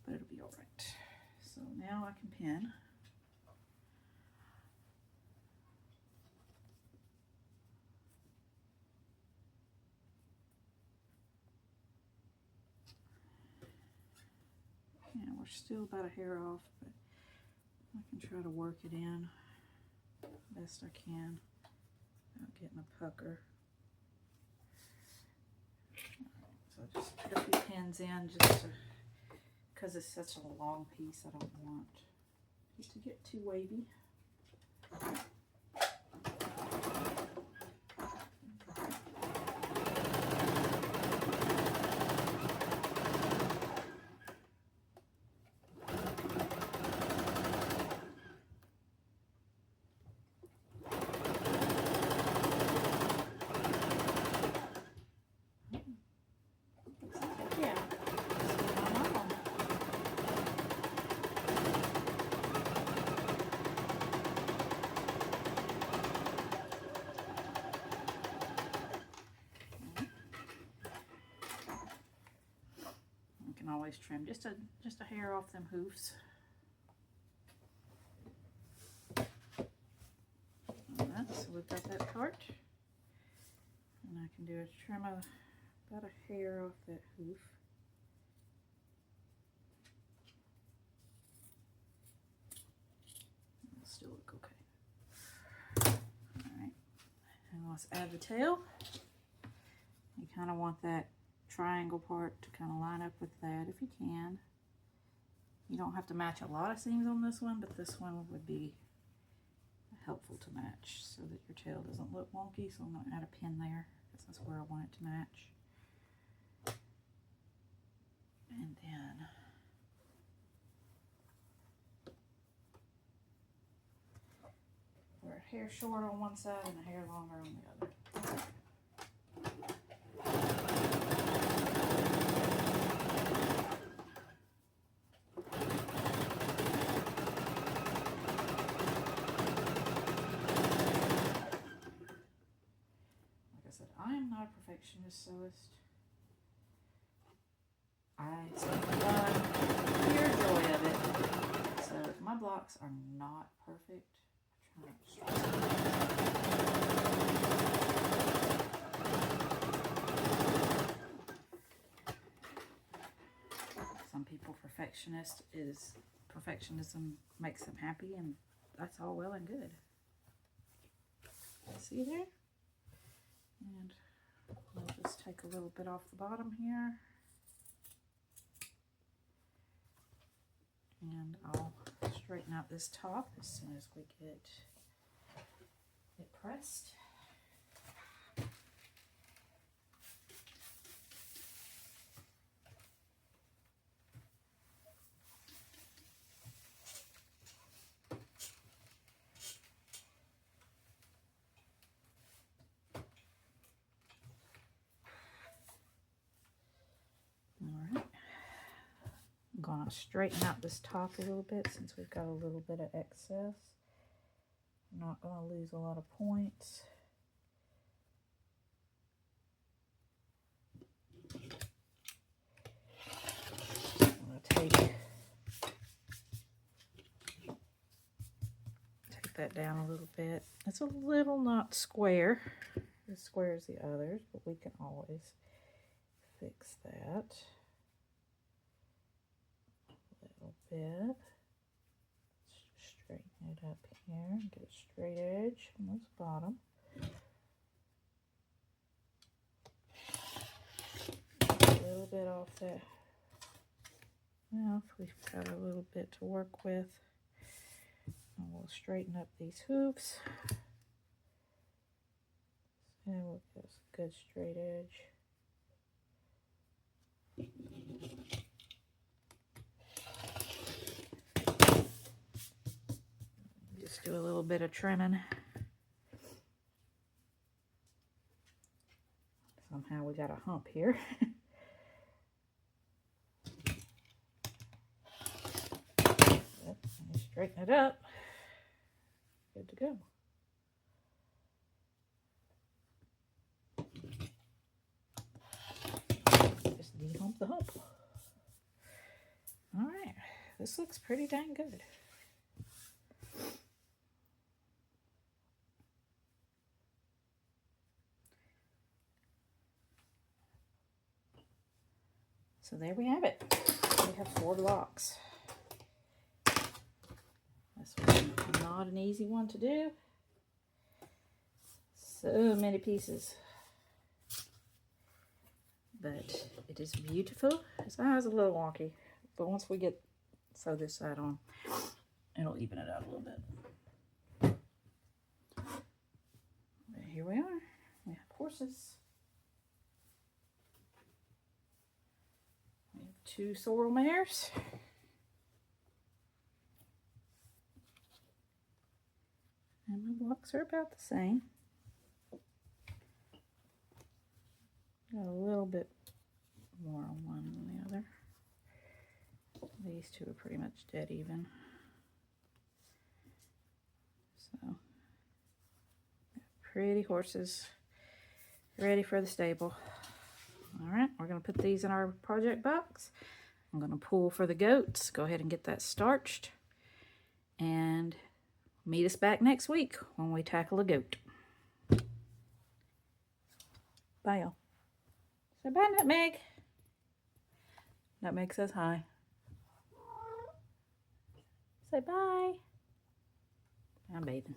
but it'll be all right. So now I can pin. we're still about a hair off, but I can try to work it in best I can without getting a pucker. So I just put a few pins in just because it's such a long piece. I don't want it to get too wavy. Always trim just a hair off them hoofs. So we've got that part, and I can do a trim of about a hair off that hoof. It'll still look okay. All right, and let's add the tail. You kind of want that triangle part to kind of line up with that if you can. You don't have to match a lot of seams on this one, but this one would be helpful to match so that your tail doesn't look wonky. So I'm going to add a pin there because that's where I want it to match. And then we're a hair short on one side and a hair longer on the other. I am not a perfectionist sewist. It's fun, pure joy of it. So if my blocks are not perfect, I try not to stress. Some people, perfectionism makes them happy, and that's all well and good. See there? And we'll just take a little bit off the bottom here. And I'll straighten out this top as soon as we get it pressed. I'm going to straighten out this top a little bit since we've got a little bit of excess. I'm not going to lose a lot of points. I'm going to take that down a little bit. It's a little not square as square as the others, but we can always fix that. Bit. Straighten it up here, get a straight edge on this bottom. A little bit off that. Now, if we've got a little bit to work with, and we'll straighten up these hoops. And we'll get a good straight edge. Do a little bit of trimming. Somehow we got a hump here. Let me straighten it up. Good to go. Just de-hump the hump. All right, this looks pretty dang good. So there we have it. We have 4 blocks. This was not an easy one to do. So many pieces. But it is beautiful. This eye is a little wonky, but once we sew this side on, it'll even it out a little bit. But here we are. We have horses. We have 2 sorrel mares. And the blocks are about the same. Got a little bit more on one than the other. These 2 are pretty much dead even. So, pretty horses ready for the stable. All right, we're going to put these in our project box. I'm going to pull for the goats. Go ahead and get that starched. And meet us back next week when we tackle a goat. Bye, y'all. Say bye, Nutmeg. Nutmeg says hi. Say bye. I'm bathing.